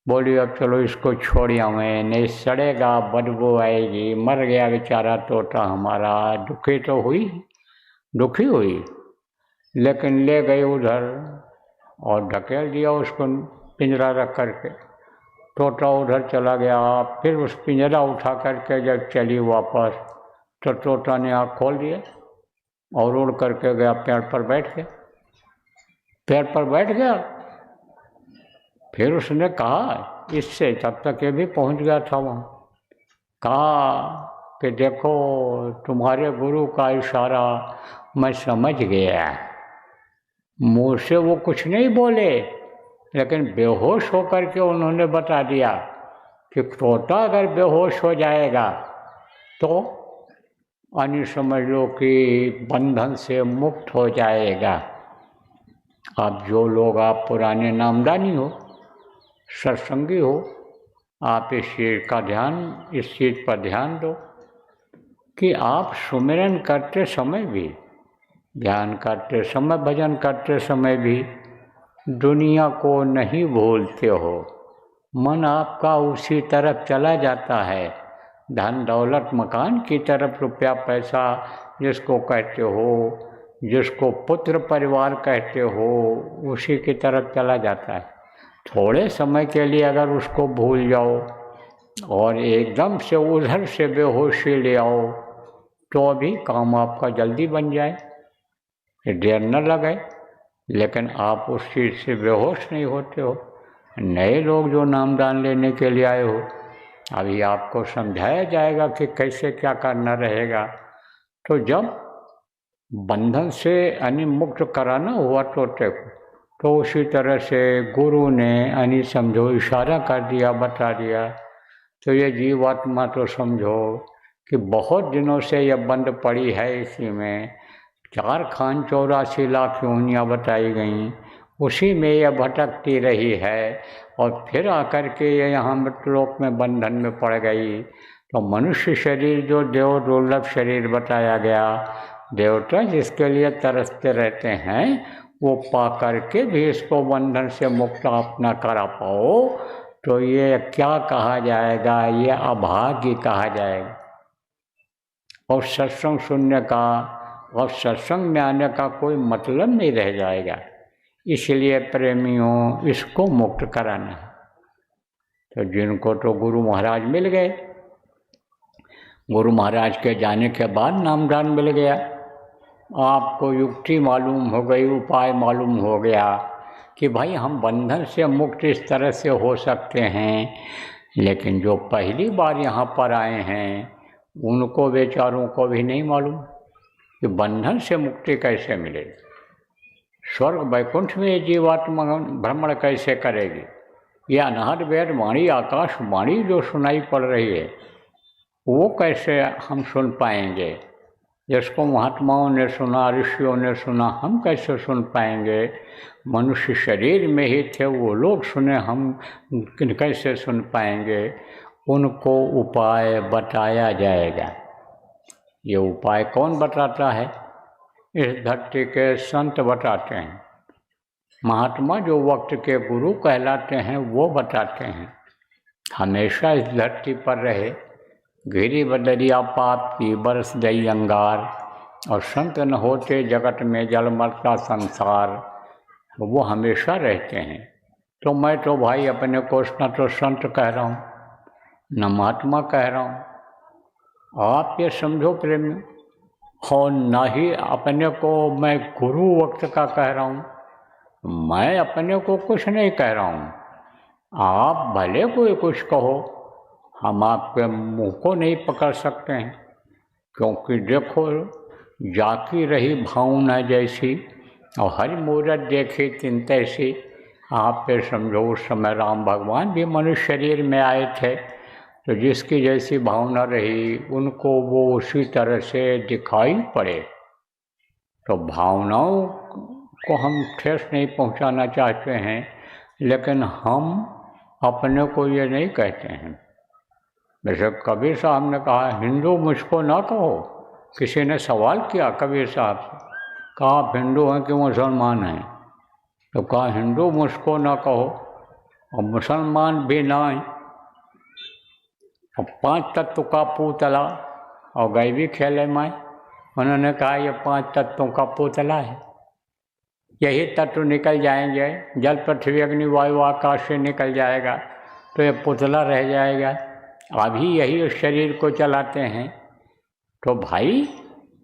बोली अब चलो इसको छोड़िया मैं, नहीं सड़ेगा, बदबू आएगी, मर गया बेचारा तोता हमारा। दुखी तो हुई, दुखी हुई, लेकिन ले गई उधर और ढकेल दिया उसको पिंजरा रख करके। तोता उधर चला गया। फिर उस पिंजरा उठा करके जब चली वापस तो तोता ने आँख खोल दिया और उड़ करके गया, पेड़ पर बैठ गया, पेड़ पर बैठ गया। फिर उसने कहा इससे, तब तक ये भी पहुंच गया था वहाँ, कहा कि देखो तुम्हारे गुरु का इशारा मैं समझ गया। मुँह से वो कुछ नहीं बोले, लेकिन बेहोश होकर के उन्होंने बता दिया कि तोता अगर बेहोश हो जाएगा तो अन्य समझ लो कि बंधन से मुक्त हो जाएगा। आप जो लोग आप पुराने नामदानी हो, सत्संगी हो, आप इस चीज़ का ध्यान, इस चीज़ पर ध्यान दो कि आप सुमिरन करते समय भी, ध्यान करते समय, भजन करते समय भी दुनिया को नहीं भूलते हो। मन आपका उसी तरफ चला जाता है, धन दौलत मकान की तरफ, रुपया पैसा जिसको कहते हो, जिसको पुत्र परिवार कहते हो, उसी की तरफ चला जाता है। थोड़े समय के लिए अगर उसको भूल जाओ और एकदम से उधर से बेहोशी ले आओ तो अभी काम आपका जल्दी बन जाए, देर न लगे। लेकिन आप उस चीज़ से बेहोश नहीं होते हो। नए लोग जो नामदान लेने के लिए आए हो, अभी आपको समझाया जाएगा कि कैसे क्या करना रहेगा। तो जब बंधन से यानी मुक्त कराना हुआ तो उसी तरह से गुरु ने यानी समझो इशारा कर दिया, बता दिया। तो ये जीवात्मा तो समझो कि बहुत दिनों से ये बंद पड़ी है, इसी में 4 खान 84 लाख योनियाँ बताई गईं, उसी में यह भटकती रही है और फिर आकर के ये यहाँ मृतलोक में बंधन में पड़ गई। तो मनुष्य शरीर जो देव दुर्लभ शरीर बताया गया, देवता जिसके लिए तरसते रहते हैं, वो पा करके भी इसको बंधन से मुक्त आप न करा पाओ तो ये क्या कहा जाएगा, ये अभाग्य कहा जाएगा। और सत्संग सुनने का और सत्संग में आने का कोई मतलब नहीं रह जाएगा। इसलिए प्रेमियों, इसको मुक्त कराना है। तो जिनको तो गुरु महाराज मिल गए, गुरु महाराज के जाने के बाद नामदान मिल गया, आपको युक्ति मालूम हो गई, उपाय मालूम हो गया कि भाई हम बंधन से मुक्त इस तरह से हो सकते हैं। लेकिन जो पहली बार यहाँ पर आए हैं उनको बेचारों को भी नहीं मालूम कि बंधन से मुक्ति कैसे मिलेगी, स्वर्ग वैकुंठ में जीवात्मा भ्रमण कैसे करेगी। यह अनहद वेद वाणी आकाश वाणी जो सुनाई पड़ रही है वो कैसे हम सुन पाएंगे। जिसको महात्माओं ने सुना, ऋषियों ने सुना, हम कैसे सुन पाएंगे। मनुष्य शरीर में ही थे वो लोग सुने, हम कैसे सुन पाएंगे। उनको उपाय बताया जाएगा। ये उपाय कौन बताता है? इस धरती के संत बताते हैं। महात्मा जो वक्त के गुरु कहलाते हैं वो बताते हैं। हमेशा इस धरती पर रहे, घिरी बदरिया पाप की बरस गई अंगार, और संत न होते जगत में जल मरता संसार, वो हमेशा रहते हैं। तो मैं तो भाई अपने को न तो संत कह रहा हूँ न महात्मा कह रहा हूँ। आप ये समझो प्रेमी, और न ही अपने को मैं गुरु वक्त का कह रहा हूँ। मैं अपने को कुछ नहीं कह रहा हूँ। आप भले कोई कुछ कहो, हम आपके मुंह को नहीं पकड़ सकते हैं। क्योंकि देखो, जाकी रही भावना जैसी और हरि मूरत देखी तिन तैसी। आप पे समझो उस समय राम भगवान भी मनुष्य शरीर में आए थे, तो जिसकी जैसी भावना रही उनको वो उसी तरह से दिखाई पड़े। तो भावनाओं को हम ठेस नहीं पहुंचाना चाहते हैं, लेकिन हम अपने को ये नहीं कहते हैं। वैसे कबीर साहब ने कहा, हिंदू मुझको ना कहो। किसी ने सवाल किया कबीर साहब से, कहा आप हिंदू हैं कि मुसलमान हैं? तो कहा हिंदू मुझको ना कहो और मुसलमान भी ना हैं। और 5 तत्व का पुतला और गैवी खेले माए। उन्होंने कहा ये 5 तत्वों का पुतला है, यही तत्व निकल जाएंगे, जल पृथ्वी अग्नि वायु आकाश से निकल जाएगा तो ये पुतला रह जाएगा। अभी यही उस शरीर को चलाते हैं। तो भाई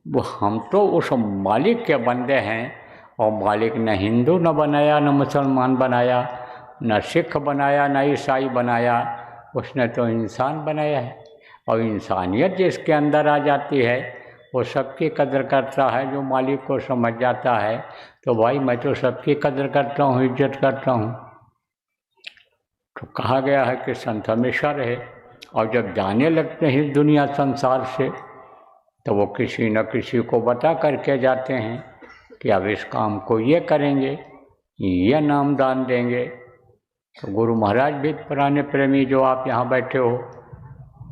वो हम तो उस मालिक के बंदे हैं, और मालिक न हिंदू न बनाया, न मुसलमान बनाया, न सिख बनाया, न ईसाई बनाया, उसने तो इंसान बनाया है। और इंसानियत जिसके अंदर आ जाती है वो सबकी कदर करता है। जो मालिक को समझ जाता है तो भाई मैं तो सबकी कदर करता हूँ, इज्जत करता हूँ। तो कहा गया है कि संत हमेशा रहे, और जब जाने लगते हैं दुनिया संसार से तो वो किसी न किसी को बता करके जाते हैं कि अब इस काम को ये करेंगे, ये नामदान देंगे। तो गुरु महाराज भी पुराने प्रेमी जो आप यहाँ बैठे हो,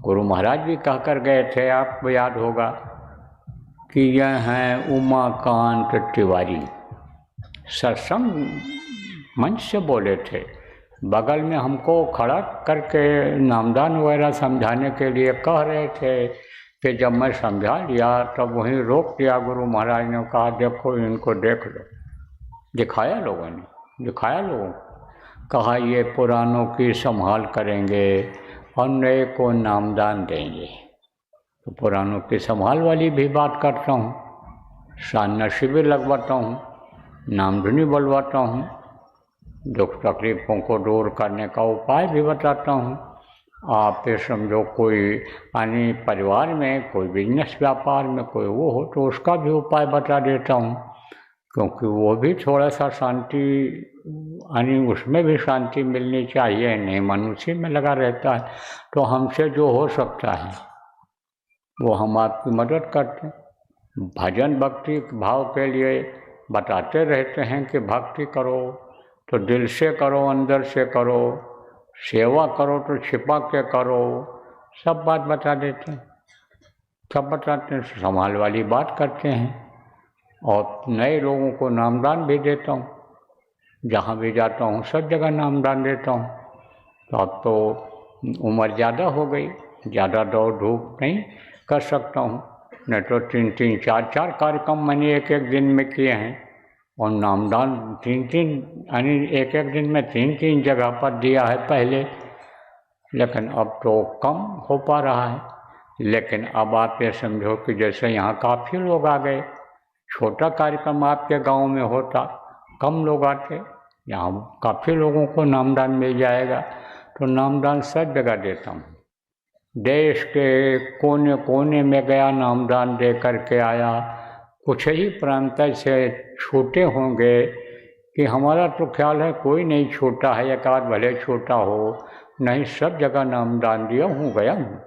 गुरु महाराज भी कह कर गए थे, आपको याद होगा कि यह हैं उमाकांत तिवारी। सत्संग मंच से बोले थे, बगल में हमको खड़ा करके नामदान वगैरह समझाने के लिए कह रहे थे। फिर जब मैं समझा लिया तब वहीं रोक दिया गुरु महाराज ने, कहा देखो इनको देख लो। दिखाया लोगों ने, दिखाया लोगों को। कहा ये पुरानों की संभाल करेंगे और नए को नामदान देंगे। तो पुरानों की संभाल वाली भी बात करता हूँ, साधना शिविर लगवाता हूँ, नामधुनी बोलवाता हूँ, दुख तकलीफ़ों को दूर करने का उपाय भी बताता हूँ। आप ये समझो कोई यानी परिवार में कोई बिजनेस व्यापार में कोई वो हो तो उसका भी उपाय बता देता हूँ, क्योंकि वो भी थोड़ा सा शांति यानी उसमें भी शांति मिलनी चाहिए, नहीं मन उसी में लगा रहता है। तो हमसे जो हो सकता है वो हम आपकी मदद करते हैं। भजन भक्ति भाव के लिए बताते रहते हैं कि भक्ति करो तो दिल से करो, अंदर से करो, सेवा करो तो छिपा के करो, सब बात बता देते हैं, सब बताते हैं, संभाल वाली बात करते हैं। और नए लोगों को नामदान भी देता हूँ, जहाँ भी जाता हूँ सब जगह नामदान देता हूँ। तो अब तो उम्र ज़्यादा हो गई, ज़्यादा दौड़ धूप नहीं कर सकता हूँ, नहीं तो 3-3, 4-4 कार्यक्रम मैंने एक दिन में किए हैं। और नामदान 3-3 यानी एक दिन में 3-3 जगह पर दिया है पहले, लेकिन अब तो कम हो पा रहा है। लेकिन अब आप ये समझो कि जैसे यहाँ काफ़ी लोग आ गए, छोटा कार्यक्रम आपके गांव में होता, कम लोग आते, यहाँ काफ़ी लोगों को नामदान मिल जाएगा। तो नामदान सब जगह देता हूँ, देश के कोने कोने में गया, नामदान दे करके आया। कुछ ही प्रांत से छोटे होंगे कि हमारा तो ख्याल है कोई नहीं छोटा है, एक आध भले छोटा हो, नहीं सब जगह नामदान दिया हूँ। गया हूँ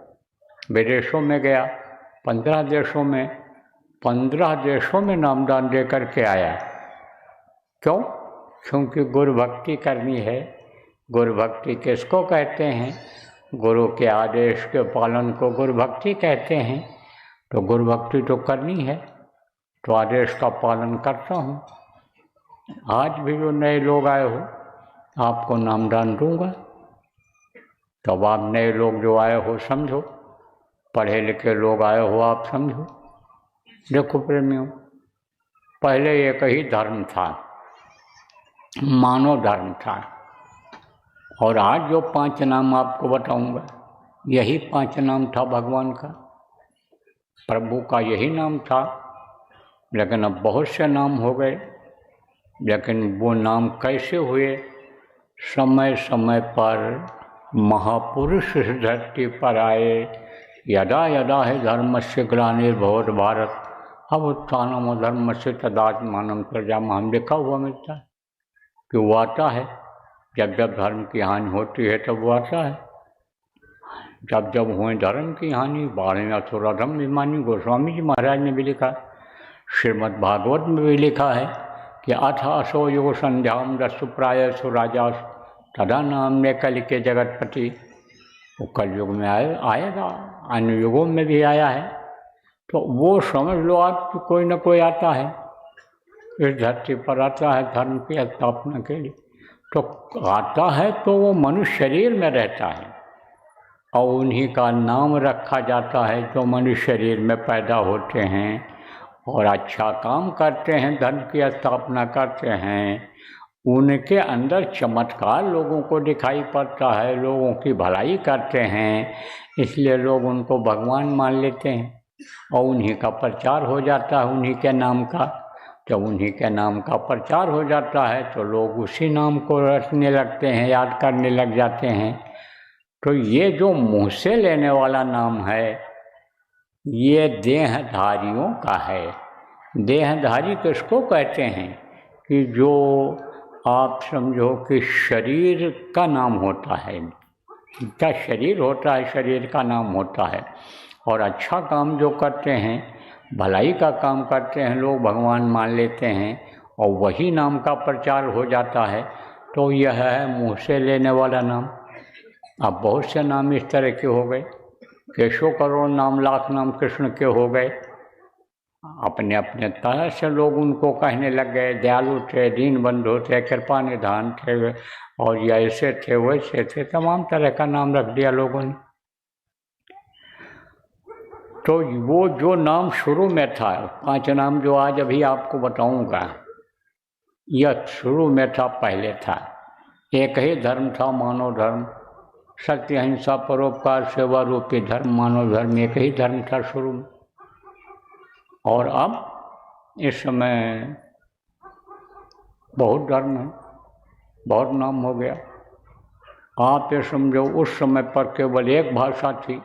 विदेशों में गया, 15 देशों में नामदान दे करके आया। क्यों? क्योंकि गुरु भक्ति करनी है। गुरु भक्ति किसको कहते हैं? गुरु के आदेश के पालन को गुरु भक्ति कहते हैं। तो गुरु भक्ति तो करनी है, तो आदेश का पालन करता हूँ। आज भी जो नए लोग आए हो आपको नामदान दूंगा। तब आप नए लोग जो आए हो समझो, पढ़े लिखे लोग आए हो आप समझो। देखो प्रेमियों, पहले एक ही धर्म था, मानव धर्म था, और आज जो 5 नाम आपको बताऊंगा यही 5 नाम था भगवान का, प्रभु का यही नाम था। लेकिन अब बहुत से नाम हो गए, लेकिन वो नाम कैसे हुए? समय समय पर महापुरुष इस धरती पर आए। यदा यदा हि धर्मस्य ग्लानिर्भवति भारत अभ्युत्थानम् अधर्मस्य तदात्मानं प्रजामहं, लिखा हुआ मिलता है कि वो आता है जब जब धर्म की हानि होती है, तब वो आता है। जब जब हुए धर्म की हानि, बाढ़ अथुरा धर्म विमानी, गोस्वामी जी महाराज ने भी लिखा, श्रीमद् भागवत में भी लिखा है कि अथ असो युग संध्याम दस्सु प्रायसु राजा तदा नाम्ने कलि के जगतपति। वो कलयुग में आएगा, अन्य युगों में भी आया है। तो वो समझ लो आप कि कोई न कोई आता है, इस धरती पर आता है धर्म की स्थापना के लिए। तो आता है तो वो मनुष्य शरीर में रहता है, और उन्हीं का नाम रखा जाता है जो मनुष्य शरीर में पैदा होते हैं और अच्छा काम करते हैं, धर्म की स्थापना करते हैं। उनके अंदर चमत्कार लोगों को दिखाई पड़ता है, लोगों की भलाई करते हैं, इसलिए लोग उनको भगवान मान लेते हैं और उन्हीं का प्रचार हो जाता है, उन्हीं के नाम का। जब उन्हीं के नाम का प्रचार हो जाता है तो लोग उसी नाम को रटने लगते हैं, याद करने लग जाते हैं। तो ये जो मुँह से लेने वाला नाम है, ये देहधारियों का है। देहधारी किसको कहते हैं? कि जो आप समझो कि शरीर का नाम होता है, क्या शरीर होता है, शरीर का नाम होता है। और अच्छा काम जो करते हैं, भलाई का काम करते हैं, लोग भगवान मान लेते हैं और वही नाम का प्रचार हो जाता है। तो यह है मुँह से लेने वाला नाम। अब बहुत से नाम इस तरह के हो गए, केशव करोड़ नाम, लाख नाम कृष्ण के हो गए। अपने अपने तरह से लोग उनको कहने लग गए, दयालु थे, दीन बंधु थे, कृपा निधान थे, और ये ऐसे थे वैसे थे, तमाम तरह का नाम रख दिया लोगों ने। तो वो जो नाम शुरू में था, 5 नाम जो आज अभी आपको बताऊंगा, यह शुरू में था, पहले था। एक ही धर्म था मानव धर्म, सत्य अहिंसा परोपकार सेवा रूपी धर्म मानव धर्म एक ही धर्म था शुरू में। और अब इस समय बहुत धर्म है, बहुत नाम हो गया। आप ये समझो उस समय पर केवल एक भाषा थी,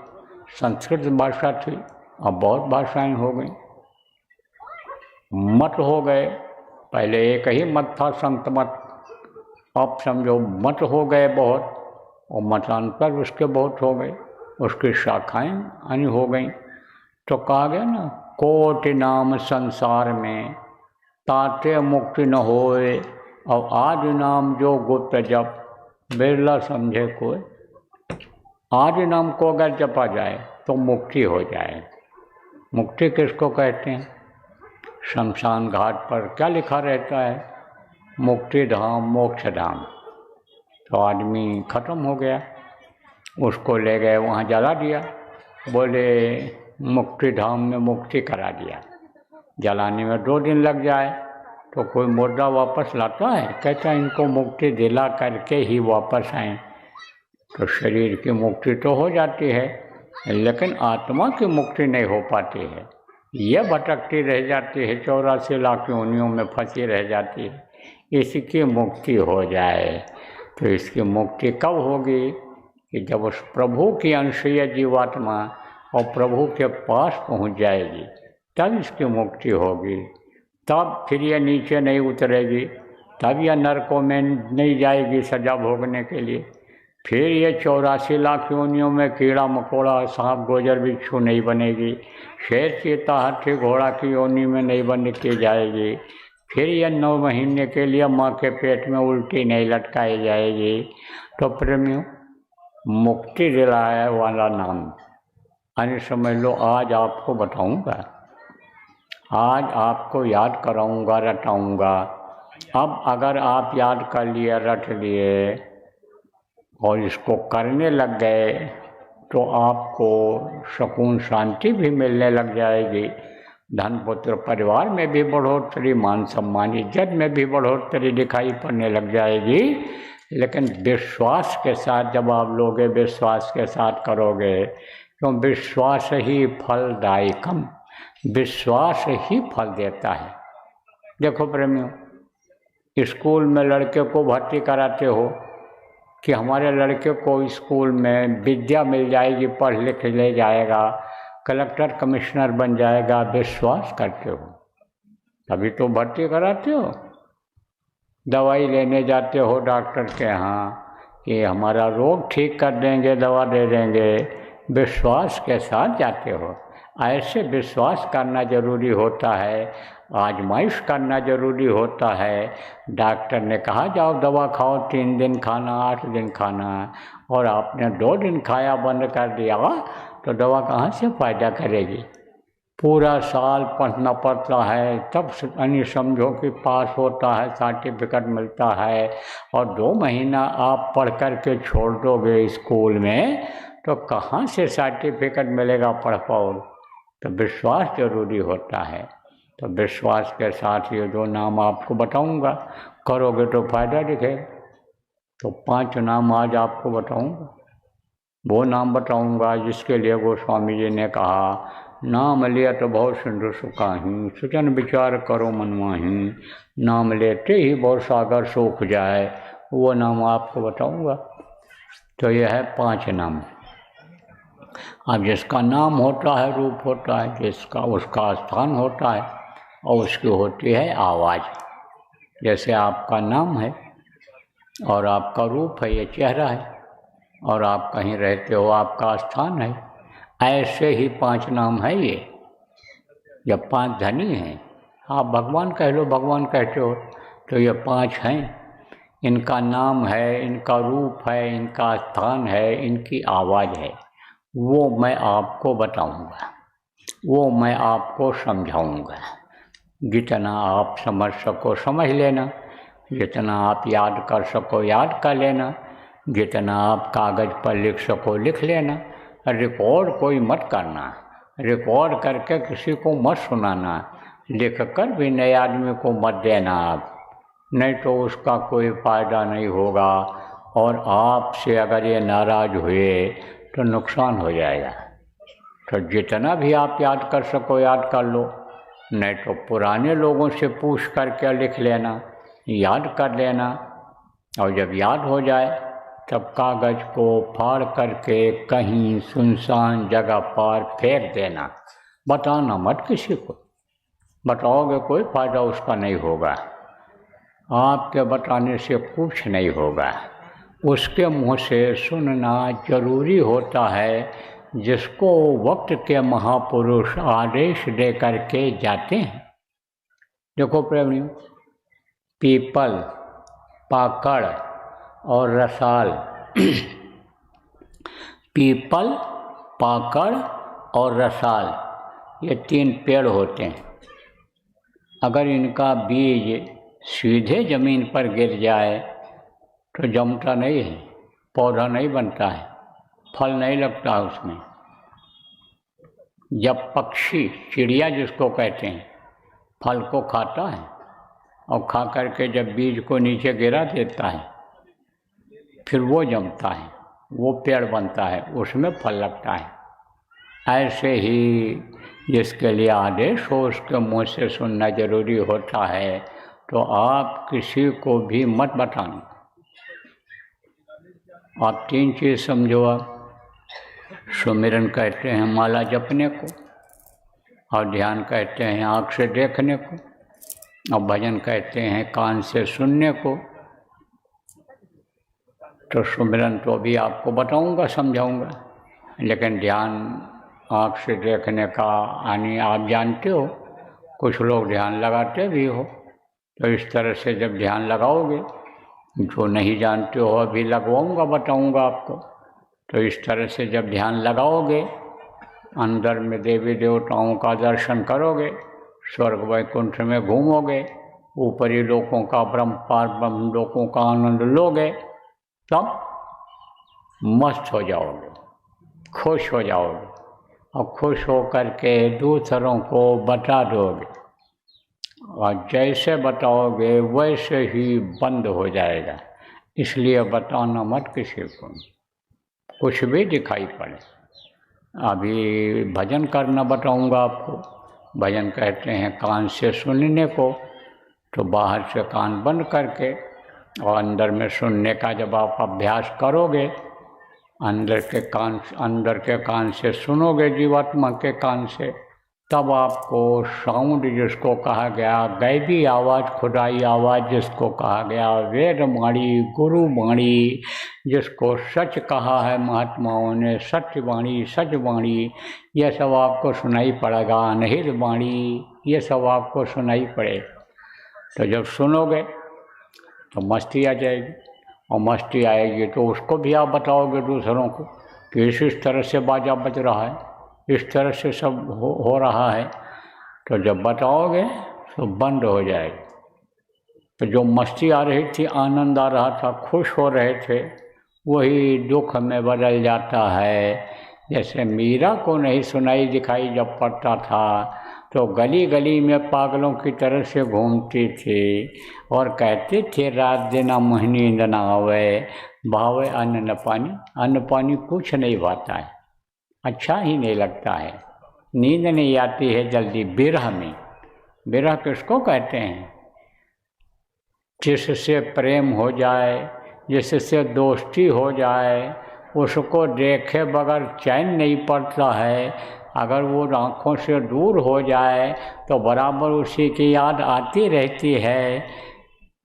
संस्कृत भाषा थी, अब बहुत भाषाएं हो गई। मत हो गए, पहले एक ही मत था संत मत, अब समझो मत हो गए बहुत, और मतांतर उसके बहुत हो गए, उसकी शाखाएं अन्य हो गई। तो कहा गया ना, कोटि नाम संसार में ताते मुक्ति न होए, और आदि नाम जो गुप्त जप बिरला समझे कोई। आदि नाम को अगर जपा जाए तो मुक्ति हो जाए। मुक्ति किसको कहते हैं? शमशान घाट पर क्या लिखा रहता है? मुक्ति धाम मोक्ष धाम। तो आदमी खत्म हो गया, उसको ले गए वहाँ जला दिया, बोले मुक्ति धाम में मुक्ति करा दिया। जलाने में 2 दिन लग जाए तो कोई मुर्दा वापस लाता है? कहता है इनको मुक्ति दिला करके ही वापस आए। तो शरीर की मुक्ति तो हो जाती है, लेकिन आत्मा की मुक्ति नहीं हो पाती है। ये भटकती रह जाती है, 84 लाख योनियों में फंसी रह जाती है। इसकी मुक्ति हो जाए तो इसकी मुक्ति कब होगी? कि जब उस प्रभु की अंशीय जीवात्मा और प्रभु के पास पहुंच जाएगी, तब इसकी मुक्ति होगी। तब फिर ये नीचे नहीं उतरेगी, तब यह नरकों में नहीं जाएगी सजा भोगने के लिए। फिर ये 84 लाख योनियों में कीड़ा मकोड़ा सांप गोजर बिच्छू नहीं बनेगी। शेर चीता हाथी घोड़ा की योनि में नहीं बन के जाएगी। फिर यह 9 महीने के लिए माँ के पेट में उल्टी नहीं लटकाई जाएगी। तो प्रेमियों, मुक्ति दिलाने वाला नाम अन्य समझ लो। आज आपको बताऊंगा, आज आपको याद कराऊंगा, रटाऊंगा। अब अगर आप याद कर लिए, रट लिए और इसको करने लग गए तो आपको सुकून शांति भी मिलने लग जाएगी। धन पुत्र परिवार में भी बढ़ोतरी, मान सम्मान इज्जत में भी बढ़ोतरी दिखाई पड़ने लग जाएगी। लेकिन विश्वास के साथ जब आप लोगे, विश्वास के साथ करोगे, क्यों? विश्वास ही फलदायकम, विश्वास ही फल देता है। देखो प्रेमियों, स्कूल में लड़के को भर्ती कराते हो कि हमारे लड़के को स्कूल में विद्या मिल जाएगी, पढ़ लिख ले जाएगा, कलेक्टर कमिश्नर बन जाएगा, विश्वास करते हो तभी तो भर्ती कराते हो। दवाई लेने जाते हो डॉक्टर के यहाँ कि हमारा रोग ठीक कर देंगे, दवा दे देंगे, विश्वास के साथ जाते हो। ऐसे विश्वास करना जरूरी होता है, आजमाइश करना जरूरी होता है। डॉक्टर ने कहा जाओ दवा खाओ, 3 दिन खाना, 8 दिन खाना, और आपने 2 दिन खाया बंद कर दिया, तो दवा कहाँ से फ़ायदा करेगी? पूरा साल पढ़ना पड़ता है, तब अन्य समझो कि पास होता है, सर्टिफिकेट मिलता है। और 2 महीना आप पढ़ कर के छोड़ दोगे स्कूल में, तो कहाँ से सर्टिफिकेट मिलेगा, पढ़ पाओगे? तो विश्वास जरूरी होता है। तो विश्वास के साथ ये 2 नाम आपको बताऊंगा, करोगे तो फायदा दिखेगा। तो 5 नाम आज आपको बताऊंगा। वो नाम बताऊंगा जिसके लिए गोस्वामी जी ने कहा, नाम लिया तो बहुत सिंधु सुखाही, सुचन विचार करो मनमाही, नाम लेते ही बहुत सागर सूख जाए। वो नाम आपको बताऊंगा। तो यह है 5 नाम। अब जिसका नाम होता है, रूप होता है, जिसका उसका स्थान होता है, और उसकी होती है आवाज़। जैसे आपका नाम है और आपका रूप है, ये चेहरा है, और आप कहीं रहते हो, आपका स्थान है। ऐसे ही 5 नाम है ये। जब 5 धनी हैं, आप भगवान कह लो, भगवान कहते हो, तो ये 5 हैं। इनका नाम है, इनका रूप है, इनका स्थान है, इनकी आवाज़ है। वो मैं आपको बताऊंगा, वो मैं आपको समझाऊंगा। जितना आप समझ सको समझ लेना, जितना आप याद कर सको याद कर लेना, जितना आप कागज़ पर लिख सको लिख लेना। रिकॉर्ड कोई मत करना, रिकॉर्ड करके किसी को मत सुनाना, लिख कर भी नए आदमी को मत देना। आप नहीं तो उसका कोई फ़ायदा नहीं होगा, और आपसे अगर ये नाराज़ हुए तो नुकसान हो जाएगा। तो जितना भी आप याद कर सको याद कर लो, नहीं तो पुराने लोगों से पूछ करके लिख लेना, याद कर लेना, और जब याद हो जाए तब कागज़ को फाड़ करके कहीं सुनसान जगह पर फेंक देना। बताना मत किसी को, बताओगे कोई फ़ायदा उसका नहीं होगा, आपके बताने से कुछ नहीं होगा। उसके मुँह से सुनना जरूरी होता है, जिसको वक्त के महापुरुष आदेश दे करके जाते हैं। देखो प्रेमियों, पीपल, पाकड़ और रसाल पीपल, पाकड़ और रसाल, ये 3 पेड़ होते हैं। अगर इनका बीज सीधे ज़मीन पर गिर जाए तो जमता नहीं है, पौधा नहीं बनता है, फल नहीं लगता उसमें। जब पक्षी, चिड़िया जिसको कहते हैं, फल को खाता है और खा करके जब बीज को नीचे गिरा देता है, फिर वो जमता है, वो पेड़ बनता है, उसमें फल लगता है। ऐसे ही जिसके लिए आदेश हो उसके मुँह से सुनना जरूरी होता है। तो आप किसी को भी मत बताना। आप 3 चीज़ समझो। आप सुमिरन कहते हैं माला जपने को, और ध्यान कहते हैं आँख से देखने को, और भजन कहते हैं कान से सुनने को। तो सुमिरन तो अभी आपको बताऊंगा, समझाऊंगा, लेकिन ध्यान आँख से देखने का यानी आप जानते हो, कुछ लोग ध्यान लगाते भी हो। तो इस तरह से जब ध्यान लगाओगे, जो नहीं जानते हो अभी लगवाऊंगा, बताऊंगा आपको। तो इस तरह से जब ध्यान लगाओगे, अंदर में देवी देवताओं का दर्शन करोगे, स्वर्ग वैकुंठ में घूमोगे, ऊपरी लोकों का ब्रह्म लोकों का आनंद लोगे, तब मस्त हो जाओगे, खुश हो जाओगे, और खुश हो करके दूसरों को बता दोगे, और जैसे बताओगे वैसे ही बंद हो जाएगा। इसलिए बताना मत किसी को, कुछ भी दिखाई पड़े। अभी भजन करना बताऊंगा आपको। भजन कहते हैं कान से सुनने को, तो बाहर से कान बंद करके और अंदर में सुनने का जब आप अभ्यास करोगे, अंदर के कान से सुनोगे, जीवात्मा के कान से, तब आपको साउंड जिसको कहा गया, गैबी आवाज़, खुदाई आवाज़ जिसको कहा गया, वेद वाणी, गुरु वाणी, जिसको सच कहा है महात्माओं ने, सत्य वाणी, सच वाणी, यह सब आपको सुनाई पड़ेगा। अनहित वाणी, ये सब आपको सुनाई पड़े। तो जब सुनोगे तो मस्ती आ जाएगी, और मस्ती आएगी तो उसको भी आप बताओगे दूसरों को कि इस तरह से बाजा बज रहा है, इस तरह से सब हो रहा है। तो जब बताओगे तो बंद हो जाएगी। तो जो मस्ती आ रही थी, आनंद आ रहा था, खुश हो रहे थे, वही दुख में बदल जाता है। जैसे मीरा को नहीं सुनाई दिखाई जब पड़ता था, तो गली गली में पागलों की तरह से घूमती थी और कहते थे रात दिन मुँह नींद न आवे, भावे अन्न न पानी। अन्न पानी कुछ नहीं भाता है, अच्छा ही नहीं लगता है, नींद नहीं आती है जल्दी। विरह में, विरह किसको कहते हैं? जिससे प्रेम हो जाए, जिससे दोस्ती हो जाए, उसको देखे बगैर चैन नहीं पड़ता है। अगर वो आँखों से दूर हो जाए तो बराबर उसी की याद आती रहती है।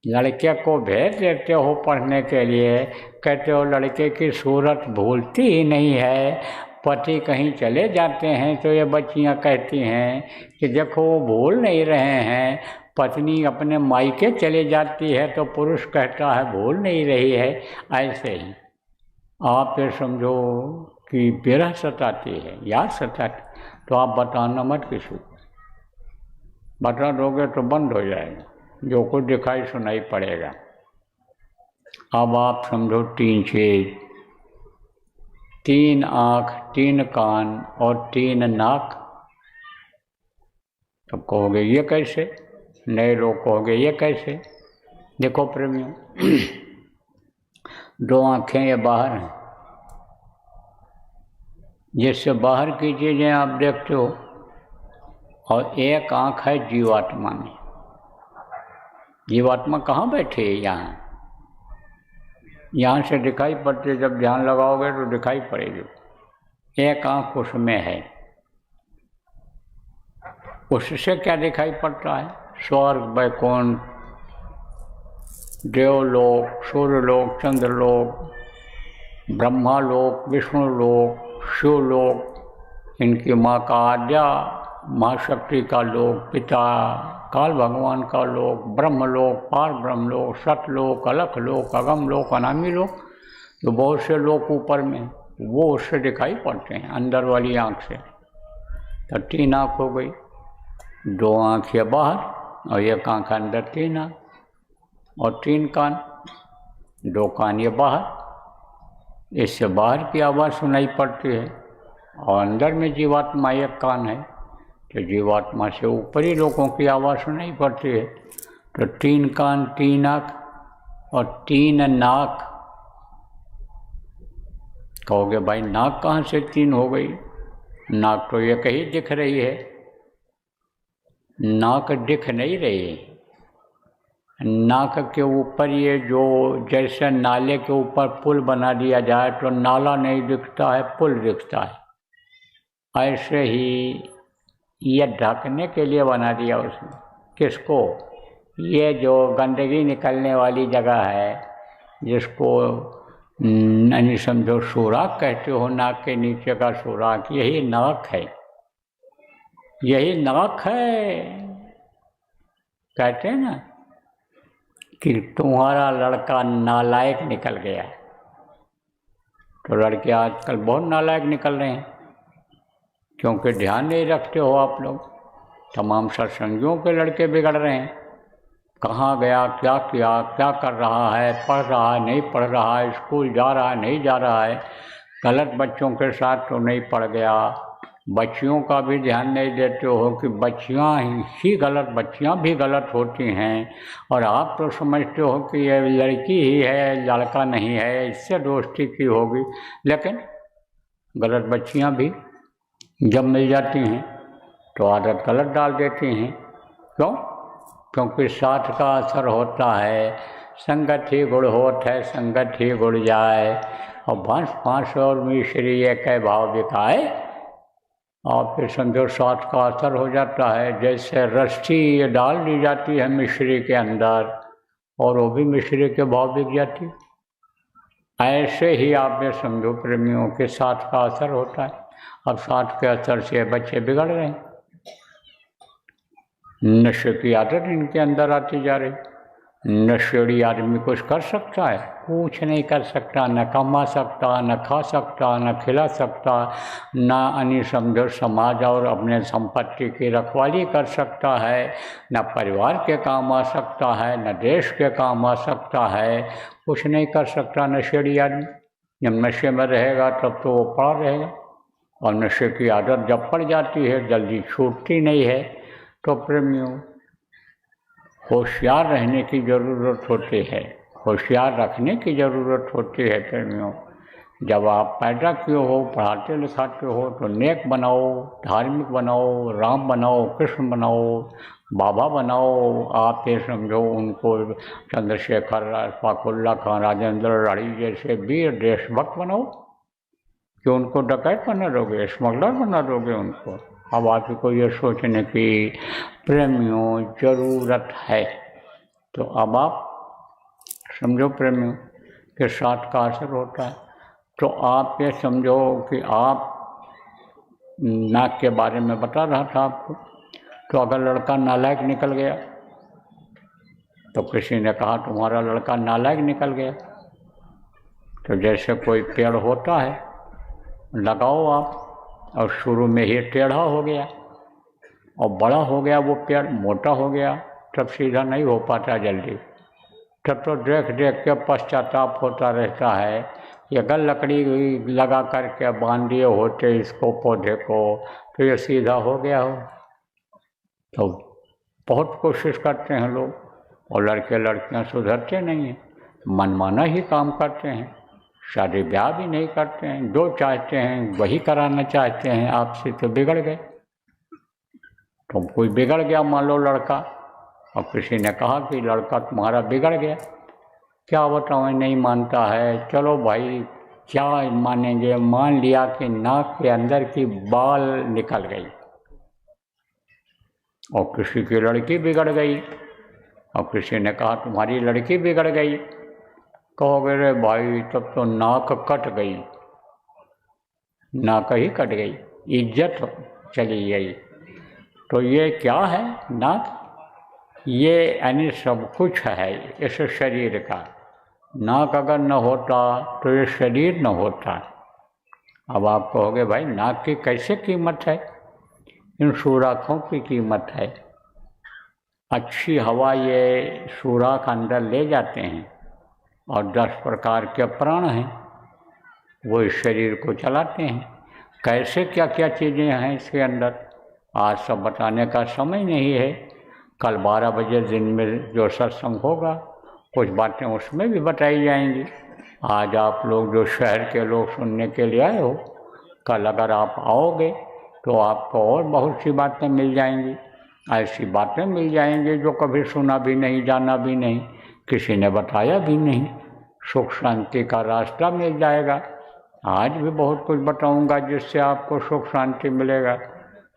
लड़के को भेज देते हो पढ़ने के लिए, कहते हो लड़के की सूरत भूलती ही नहीं है। पति कहीं चले जाते हैं तो ये बच्चियां कहती हैं कि देखो वो भूल नहीं रहे हैं। पत्नी अपने मायके चले जाती है तो पुरुष कहता है भूल नहीं रही है। ऐसे ही आप ये समझो कि विरह सताती है, याद सताती, तो आप बताना मत किसी को। बता दोगे तो बंद हो जाएगा, जो कुछ दिखाई सुनाई पड़ेगा। अब आप समझो 3 चीज़, 3 आँख, 3 कान और 3 नाक। तो कहोगे ये कैसे? नए लोग कहोगे ये कैसे? देखो प्रेमियों, दो आँखें ये बाहर हैं, जिससे बाहर की चीज़ें आप देखते हो, और एक आँख है जीवात्मा में। जीवात्मा कहाँ बैठी है? यहाँ से दिखाई पड़ती है, जब ध्यान लगाओगे तो दिखाई पड़ेगी। एक आँख उसमें है, उससे क्या दिखाई पड़ता है? स्वर्ग, वैकुंठ, देवलोक, सूर्यलोक, चंद्रलोक, ब्रह्मालोक, विष्णुलोक, शिवलोक, इनकी माँ का आद्या महाशक्ति का लोक, पिता काल भगवान का लोक, ब्रह्मलोक, पार ब्रह्मलोक, सतलोक, अलख लोक, अगम लोक, अनामी लोक, तो बहुत से लोक ऊपर में वो उससे दिखाई पड़ते हैं अंदर वाली आँख से। तो 3 आँख हो गई, 2 आँख ये बाहर और 1 आँख अंदर, 3 आँख, और 3 कान, 2 कान ये बाहर। इससे बाहर की आवाज़ सुनाई पड़ती है, और अंदर में जीवात्मा 1 कान है, तो जीवात्मा से ऊपरी लोगों की आवाज़ सुनाई पड़ती है। तो 3 कान, 3 आँख और 3 नाक। कहोगे भाई नाक कहाँ से 3 हो गई? नाक तो ये कहीं दिख रही है। नाक दिख नहीं रही, नाक के ऊपर ये जो जैसे नाले के ऊपर पुल बना दिया जाए तो नाला नहीं दिखता है, पुल दिखता है। ऐसे ही ये ढकने के लिए बना दिया उसने। किसको? ये जो गंदगी निकलने वाली जगह है, जिसको नहीं समझो सुराख कहते हो, नाक के नीचे का सुराख, यही नाक है, यही नाक है। कहते हैं ना कि तुम्हारा लड़का नालायक निकल गया, तो लड़के आजकल बहुत नालायक निकल रहे हैं, क्योंकि ध्यान नहीं रखते हो आप लोग। तमाम सत्संगियों के लड़के बिगड़ रहे हैं। कहाँ गया, क्या किया, क्या कर रहा है, पढ़ रहा है, नहीं पढ़ रहा है, स्कूल जा रहा है, नहीं जा रहा है, गलत बच्चों के साथ तो नहीं पढ़ गया। बच्चियों का भी ध्यान नहीं देते हो कि बच्चियाँ ही गलत, बच्चियाँ भी गलत होती हैं, और आप तो समझते हो कि ये लड़की ही है, लड़का नहीं है, इससे दोस्ती की होगी। लेकिन गलत बच्चियाँ भी जब मिल जाती हैं तो आदत गलत डाल देती हैं। क्यों? क्योंकि साथ का असर होता है। संगत ही गुड़ होत है, संगत ही गुड़ जाए, और भांस भांस और मिश्री एक भाव दिखाए। और फिर समझो साथ का असर हो जाता है। जैसे रस्सी डाल दी जाती है मिश्री के अंदर, और वो भी मिश्री के भाव बिक जाती है। ऐसे ही आप ये समझो प्रेमियों के साथ का असर होता है। अब साथ के असर से बच्चे बिगड़ रहे हैं, नशे की आदत इनके अंदर आती जा रही। नशेड़ी आदमी कुछ कर सकता है? कुछ नहीं कर सकता। न कमा सकता, न खा सकता, न खिला सकता, न अन्य समझो समाज और अपने संपत्ति की रखवाली कर सकता है, न परिवार के काम आ सकता है, न देश के काम आ सकता है। कुछ नहीं कर सकता नशेड़ी आदमी। जब नशे में रहेगा तब तो वो पड़ा रहेगा, और नशे की आदत जब पड़ जाती है जल्दी छूटती नहीं है। तो प्रेमियों, होशियार रहने की ज़रूरत होती है, होशियार रखने की ज़रूरत होती है प्रेमियों। जब आप पैदा किए हो, पढ़ाते लिखाते हो, तो नेक बनाओ, धार्मिक बनाओ, राम बनाओ, कृष्ण बनाओ, बाबा बनाओ। आप ये समझो उनको चंद्रशेखर, अशफाकुल्ला खान, राजेंद्र राठी जैसे वीर देशभक्त बनाओ, कि उनको डकैत बना दोगे, स्मगलर बना दोगे उनको। अब आपको ये सोचने की प्रेमियों ज़रूरत है। तो अब आप समझो प्रेमियों के साथ का असर होता है। तो आप ये समझो कि आप नाक के बारे में बता रहा था आपको। तो अगर लड़का नालायक निकल गया, तो किसी ने कहा तुम्हारा लड़का नालायक निकल गया, तो जैसे कोई पेड़ होता है, लगाओ आप, और शुरू में ही टेढ़ा हो गया और बड़ा हो गया, वो पेड़ मोटा हो गया, तब सीधा नहीं हो पाता जल्दी। तब तो देख देख के पश्चाताप होता रहता है कि अगर लकड़ी लगा करके बांध दिए होते इसको, पौधे को, तो ये सीधा हो गया हो। तो बहुत कोशिश करते हैं लोग और लड़के लड़कियां सुधरते नहीं हैं, मनमाना ही काम करते हैं, शादी ब्याह भी नहीं करते हैं, जो चाहते हैं वही कराना चाहते हैं आपसे, तो बिगड़ गए। तो कोई बिगड़ गया, मान लो लड़का, और किसी ने कहा कि लड़का तुम्हारा बिगड़ गया, क्या बताऊँ, नहीं मानता है। चलो भाई क्या मानेंगे, मान लिया कि नाक के अंदर की बाल निकल गई और किसी की लड़की बिगड़ गई, और किसी ने कहा तुम्हारी लड़की बिगड़ गई, कहोगे रे भाई तब तो नाक कट गई, नाक ही कट गई, इज्जत चली गई। तो ये क्या है नाक, ये यानी सब कुछ है इस शरीर का। नाक अगर न होता तो ये शरीर न होता। अब आप कहोगे भाई नाक की कैसे कीमत है, इन सुराखों की कीमत है। अच्छी हवा ये सुराख अंदर ले जाते हैं और 10 प्रकार के प्राण हैं, वो इस शरीर को चलाते हैं। कैसे क्या क्या चीज़ें हैं इसके अंदर, आज सब बताने का समय नहीं है। कल 12 बजे दिन में जो सत्संग होगा कुछ बातें उसमें भी बताई जाएंगी। आज आप लोग जो शहर के लोग सुनने के लिए आए हो, कल अगर आप आओगे तो आपको और बहुत सी बातें मिल जाएंगी, ऐसी बातें मिल जाएंगी जो कभी सुना भी नहीं, जाना भी नहीं, किसी ने बताया भी नहीं। सुख शांति का रास्ता मिल जाएगा। आज भी बहुत कुछ बताऊंगा जिससे आपको सुख शांति मिलेगा,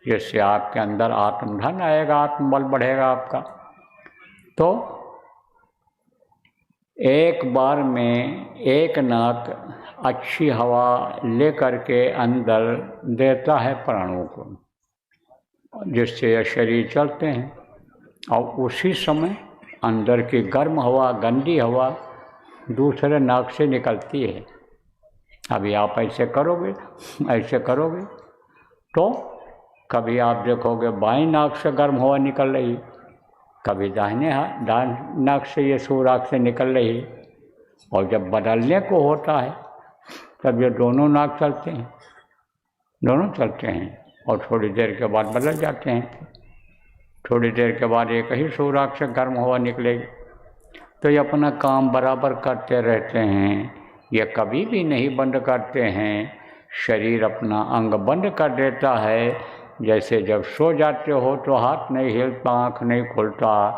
जिससे आपके अंदर आत्मधन आएगा, आत्मबल बढ़ेगा आपका। तो एक बार में एक नाक अच्छी हवा लेकर के अंदर देता है प्राणों को, जिससे यह शरीर चलते हैं, और उसी समय अंदर की गर्म हवा, गंदी हवा दूसरे नाक से निकलती है। अभी आप ऐसे करोगे, ऐसे करोगे तो कभी आप देखोगे बाईं नाक से गर्म हवा निकल रही, कभी दाहिने नाक से ये सुराख से निकल रही, और जब बदलने को होता है तब ये दोनों नाक चलते हैं, दोनों चलते हैं, और थोड़ी देर के बाद बदल जाते हैं। थोड़ी देर के बाद एक ही सुराख से गर्म हवा निकलेगी। तो ये अपना काम बराबर करते रहते हैं, ये कभी भी नहीं बंद करते हैं। शरीर अपना अंग बंद कर देता है। जैसे जब सो जाते हो तो हाथ नहीं हिलता, आँख नहीं खुलता,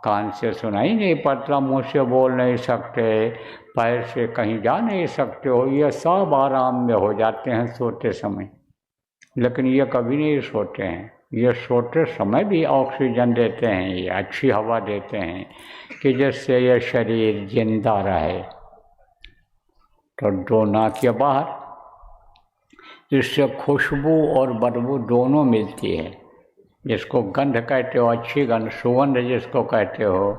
कान से सुनाई नहीं पड़ता, मुँह से बोल नहीं सकते, पैर से कहीं जा नहीं सकते हो, ये सब आराम में हो जाते हैं सोते समय। लेकिन ये कभी नहीं सोते हैं, ये सोते समय भी ऑक्सीजन देते हैं, ये अच्छी हवा देते हैं कि जिससे ये शरीर जिंदा रहे। तो दो नाक के बाहर इससे खुशबू और बदबू दोनों मिलती है, जिसको गंध कहते हो, अच्छी गंध, सुगंध जिसको कहते हो,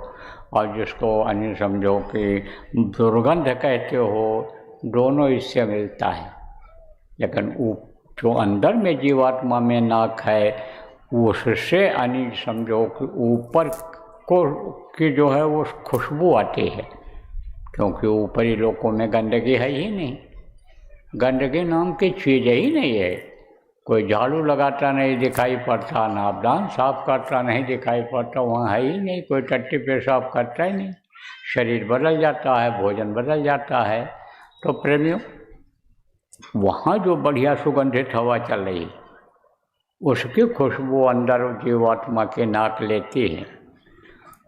और जिसको अन्य समझो कि दुर्गंध कहते हो, दोनों इससे मिलता है। लेकिन जो अंदर में जीवात्मा में नाक है, उससे अन्य समझो कि ऊपर को की जो है वो खुशबू आती है, क्योंकि ऊपरी लोकों में गंदगी है ही नहीं, गंदगी नाम की चीज़ ही नहीं है। कोई झाड़ू लगाता नहीं दिखाई पड़ता, नापदान साफ करता नहीं दिखाई पड़ता, वहाँ है ही नहीं, कोई टट्टी पेशाब करता ही नहीं। शरीर बदल जाता है, भोजन बदल जाता है। तो प्रेमियों, वहाँ जो बढ़िया सुगंधित हवा चल रही है, उसकी खुशबू अंदर जीवात्मा के नाक लेती है।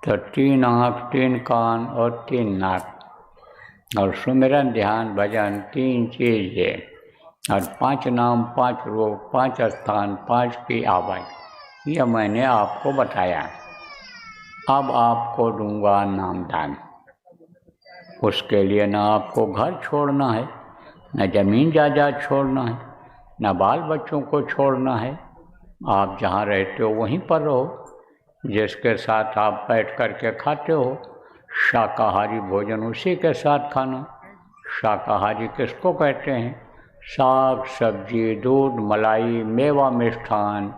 तो 3 आँख, 3 कान और 3 नाक, और सुमिरन ध्यान भजन 3 चीज़ें, और 5 नाम, 5 रूप, 5 स्थान, 5 की आवाज़, यह मैंने आपको बताया। अब आपको दूंगा नामदान। उसके लिए न आपको घर छोड़ना है, न ज़मीन जायदाद छोड़ना है, न बाल बच्चों को छोड़ना है। आप जहाँ रहते हो वहीं पर रहो। जिसके साथ आप बैठ कर के खाते हो, शाकाहारी भोजन उसी के साथ खाना। शाकाहारी किसको कहते हैं? साग सब्जी, दूध, मलाई, मेवा, मिष्ठान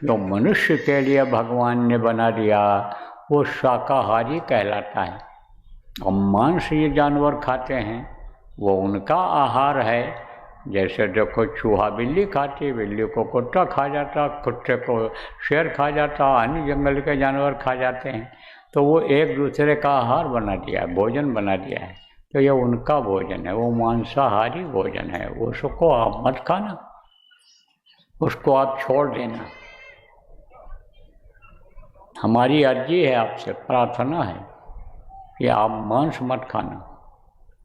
जो मनुष्य के लिए भगवान ने बना दिया, वो शाकाहारी कहलाता है। और मांस ये जानवर खाते हैं, वो उनका आहार है। जैसे देखो चूहा बिल्ली खाती, बिल्ली को कुत्ता खा जाता, कुत्ते को शेर खा जाता, अन्य जंगल के जानवर खा जाते हैं। तो वो एक दूसरे का आहार बना दिया है, भोजन बना दिया है। तो ये उनका भोजन है, वो मांसाहारी भोजन है, उसको आप मत खाना, उसको आप छोड़ देना। हमारी अर्जी है आपसे, प्रार्थना है कि आप मांस मत खाना,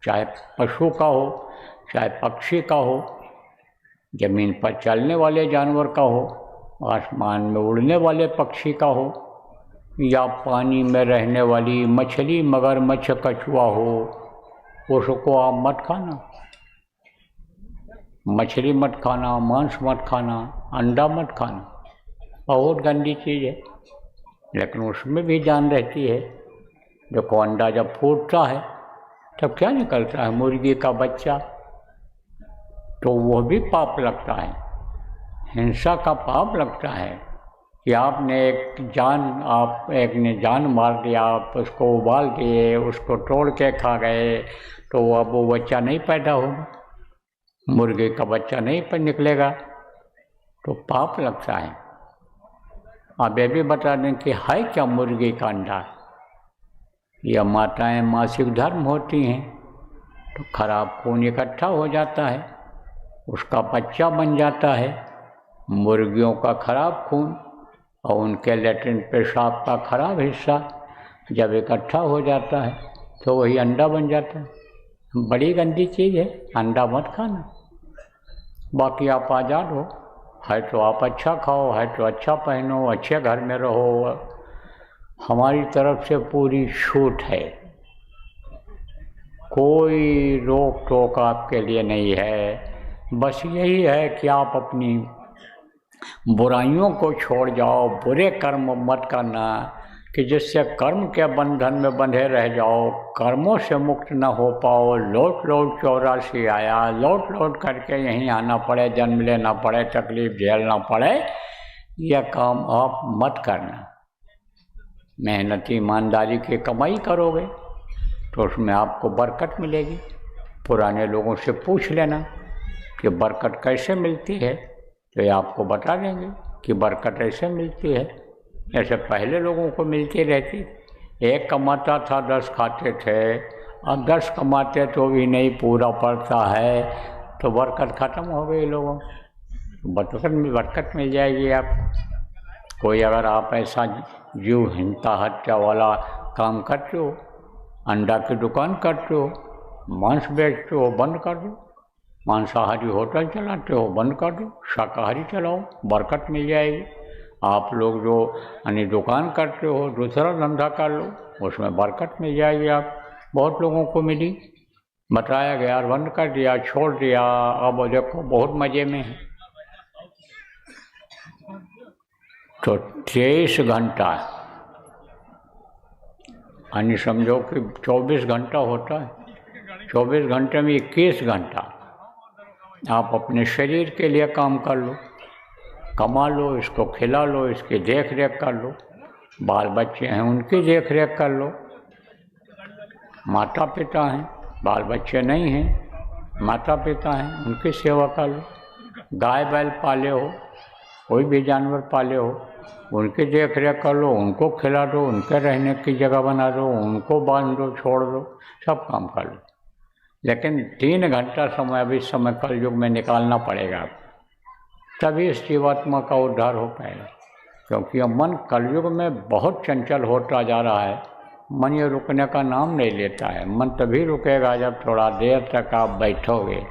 चाहे पशु का हो, चाहे पक्षी का हो, जमीन पर चलने वाले जानवर का हो, आसमान में उड़ने वाले पक्षी का हो, या पानी में रहने वाली मछली, मगरमच्छ, कछुआ हो, उसको आप मत खाना। मछली मत खाना, मांस मत खाना, अंडा मत खाना। बहुत गंदी चीज़ है, लेकिन उसमें भी जान रहती है। देखो अंडा जब फूटता है तब क्या निकलता है? मुर्गी का बच्चा। तो वो भी पाप लगता है, हिंसा का पाप लगता है कि आपने एक ने जान मार दिया, आप उसको उबाल दिए, उसको तोड़ के खा गए, तो अब वो बच्चा नहीं पैदा होगा, मुर्गे का बच्चा नहीं पर निकलेगा, तो पाप लगता है। आप ये भी बता दें कि है क्या मुर्गी का अंडा? यह माताएं मासिक धर्म होती हैं, तो खराब खून इकट्ठा हो जाता है, उसका बच्चा बन जाता है। मुर्गियों का खराब खून और उनके लैट्रिन पेशाब का खराब हिस्सा जब इकट्ठा हो जाता है तो वही अंडा बन जाता है। बड़ी गंदी चीज़ है, अंडा मत खाना। बाकी आप आज़ाद हो, है तो आप अच्छा खाओ, है तो अच्छा पहनो, अच्छे घर में रहो, हमारी तरफ से पूरी छूट है, कोई रोक टोक आपके लिए नहीं है। बस यही है कि आप अपनी बुराइयों को छोड़ जाओ, बुरे कर्म मत करना, कि जिससे कर्म के बंधन में बंधे रह जाओ, कर्मों से मुक्त न हो पाओ, लौट लौट 84 आया, लौट लौट करके यहीं आना पड़े, जन्म लेना पड़े, तकलीफ झेलना पड़े, यह काम आप मत करना। मेहनती ईमानदारी की कमाई करोगे तो उसमें आपको बरकत मिलेगी। पुराने लोगों से पूछ लेना कि बरकत कैसे मिलती है, तो ये आपको बता देंगे कि बरकत ऐसे मिलती है, ऐसे पहले लोगों को मिलती रहती। एक कमाता था 10 खाते थे, अब 10 कमाते तो भी नहीं पूरा पड़ता है, तो बरकत ख़त्म हो गई लोगों। बरकत मिल जाएगी आपको। कोई अगर आप ऐसा जीव हिंसा हत्या वाला काम करते हो, अंडा की दुकान करते हो, मांस बेचते हो, बंद कर दो। मांसाहारी होटल चलाते हो, बंद कर दो, शाकाहारी चलाओ, बरकत मिल जाएगी। आप लोग जो अन्य दुकान करते हो, दूसरा धंधा कर लो, उसमें बरकत मिल जाएगी। आप बहुत लोगों को मिली, बताया गया, बंद कर दिया, छोड़ दिया, अब देखो बहुत मज़े में है। तो 23 घंटा यानी समझो कि 24 घंटा होता है, 24 घंटे में 21 घंटा आप अपने शरीर के लिए काम कर लो, कमा लो, इसको खिला लो, इसकी देख रेख कर लो, बाल बच्चे हैं उनकी देख रेख कर लो, माता पिता हैं, बाल बच्चे नहीं हैं, माता पिता हैं, उनकी सेवा कर लो, गाय बैल पाले हो, कोई भी जानवर पाले हो, उनकी देख रेख कर लो, उनको खिला दो, उनके रहने की जगह बना दो, उनको बांध दो, छोड़ दो, सब काम कर लो। लेकिन 3 घंटा समय अभी इस समय कलयुग में निकालना पड़ेगा, तभी इस जीवात्मा का उद्धार हो पाएगा। क्योंकि अब मन कलयुग में बहुत चंचल होता जा रहा है, मन ये रुकने का नाम नहीं लेता है। मन तभी रुकेगा जब थोड़ा देर तक आप बैठोगे।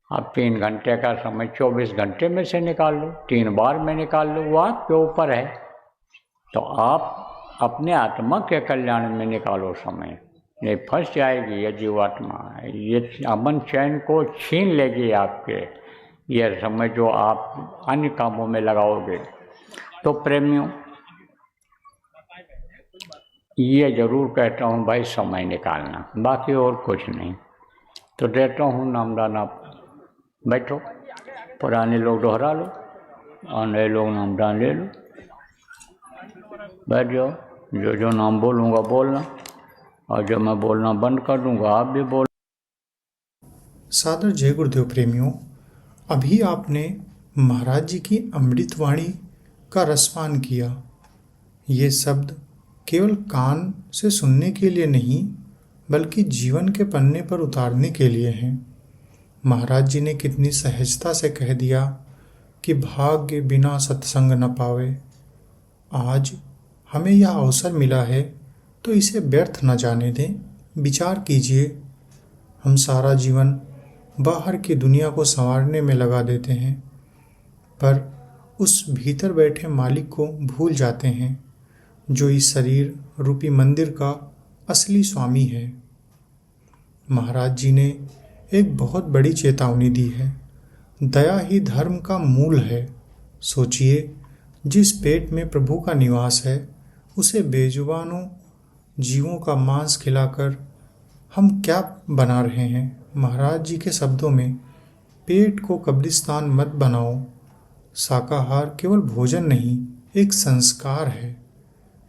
आप 3 घंटे का समय 24 घंटे में से निकाल लो, 3 बार में निकाल लो, वो आपके ऊपर है। तो आप अपने आत्मा के कल्याण में निकालो समय, नहीं फंस जाएगी ये जीवात्मा, ये अमन चैन को छीन लेगी आपके, ये समय जो आप अन्य कामों में लगाओगे। तो प्रेमियों, ये ज़रूर कहता हूँ भाई, समय निकालना, बाकी और कुछ नहीं। तो देता हूँ नामदान, आप बैठो, पुराने लोग दोहरा लो और नए लोग नामदान ले लो, बैठ जाओ। जो जो नाम बोलूँगा बोलना, और जब मैं बोलना बंद कर दूँगा आप भी बोल। सादर जय गुरुदेव प्रेमियों, अभी आपने महाराज जी की अमृतवाणी का रसपान किया। ये शब्द केवल कान से सुनने के लिए नहीं, बल्कि जीवन के पन्ने पर उतारने के लिए हैं। महाराज जी ने कितनी सहजता से कह दिया कि भाग्य बिना सत्संग न पावे। आज हमें यह अवसर मिला है तो इसे व्यर्थ न जाने दें। विचार कीजिए, हम सारा जीवन बाहर की दुनिया को संवारने में लगा देते हैं, पर उस भीतर बैठे मालिक को भूल जाते हैं, जो इस शरीर रूपी मंदिर का असली स्वामी है। महाराज जी ने एक बहुत बड़ी चेतावनी दी है। दया ही धर्म का मूल है। सोचिए, जिस पेट में प्रभु का निवास है, उसे बेजुबानों जीवों का मांस खिलाकर हम क्या बना रहे हैं। महाराज जी के शब्दों में, पेट को कब्रिस्तान मत बनाओ। शाकाहार केवल भोजन नहीं, एक संस्कार है।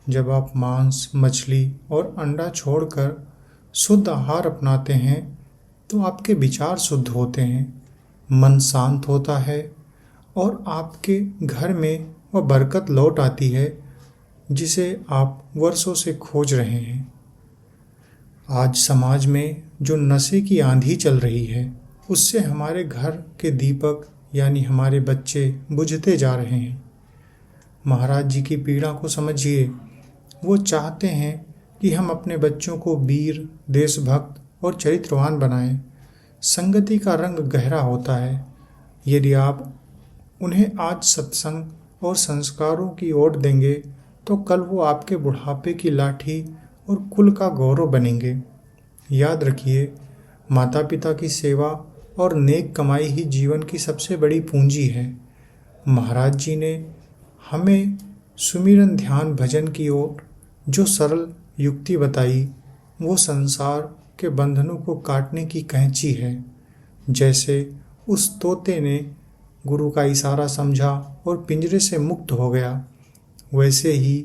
जब आप मांस, मछली और अंडा छोड़कर शुद्ध आहार अपनाते हैं तो आपके विचार शुद्ध होते हैं, मन शांत होता है और आपके घर में वह बरकत लौट आती है जिसे आप वर्षों से खोज रहे हैं। आज समाज में जो नशे की आंधी चल रही है, उससे हमारे घर के दीपक यानी हमारे बच्चे बुझते जा रहे हैं। महाराज जी की पीड़ा को समझिए। वो चाहते हैं कि हम अपने बच्चों को वीर, देशभक्त और चरित्रवान बनाएं। संगति का रंग गहरा होता है। यदि आप उन्हें आज सत्संग और संस्कारों की ओर देंगे तो कल वो आपके बुढ़ापे की लाठी और कुल का गौरव बनेंगे। याद रखिए, माता पिता की सेवा और नेक कमाई ही जीवन की सबसे बड़ी पूंजी है। महाराज जी ने हमें सुमिरन, ध्यान, भजन की ओर जो सरल युक्ति बताई, वो संसार के बंधनों को काटने की कैंची है। जैसे उस तोते ने गुरु का इशारा समझा और पिंजरे से मुक्त हो गया, वैसे ही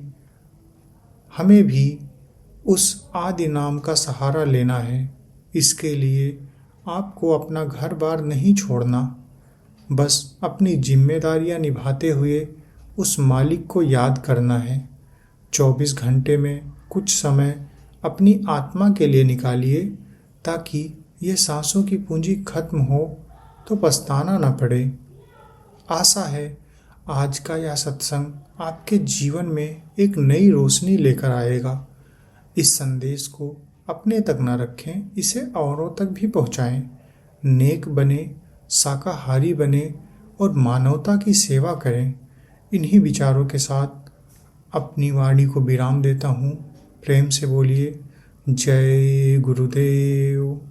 हमें भी उस आदि नाम का सहारा लेना है। इसके लिए आपको अपना घर बार नहीं छोड़ना, बस अपनी जिम्मेदारियां निभाते हुए उस मालिक को याद करना है। 24 घंटे में कुछ समय अपनी आत्मा के लिए निकालिए, ताकि ये सांसों की पूंजी खत्म हो तो पछताना न पड़े। आशा है आज का यह सत्संग आपके जीवन में एक नई रोशनी लेकर आएगा। इस संदेश को अपने तक न रखें, इसे औरों तक भी पहुंचाएं। नेक बने, शाकाहारी बने और मानवता की सेवा करें। इन्हीं विचारों के साथ अपनी वाणी को विराम देता हूँ। प्रेम से बोलिए, जय गुरुदेव।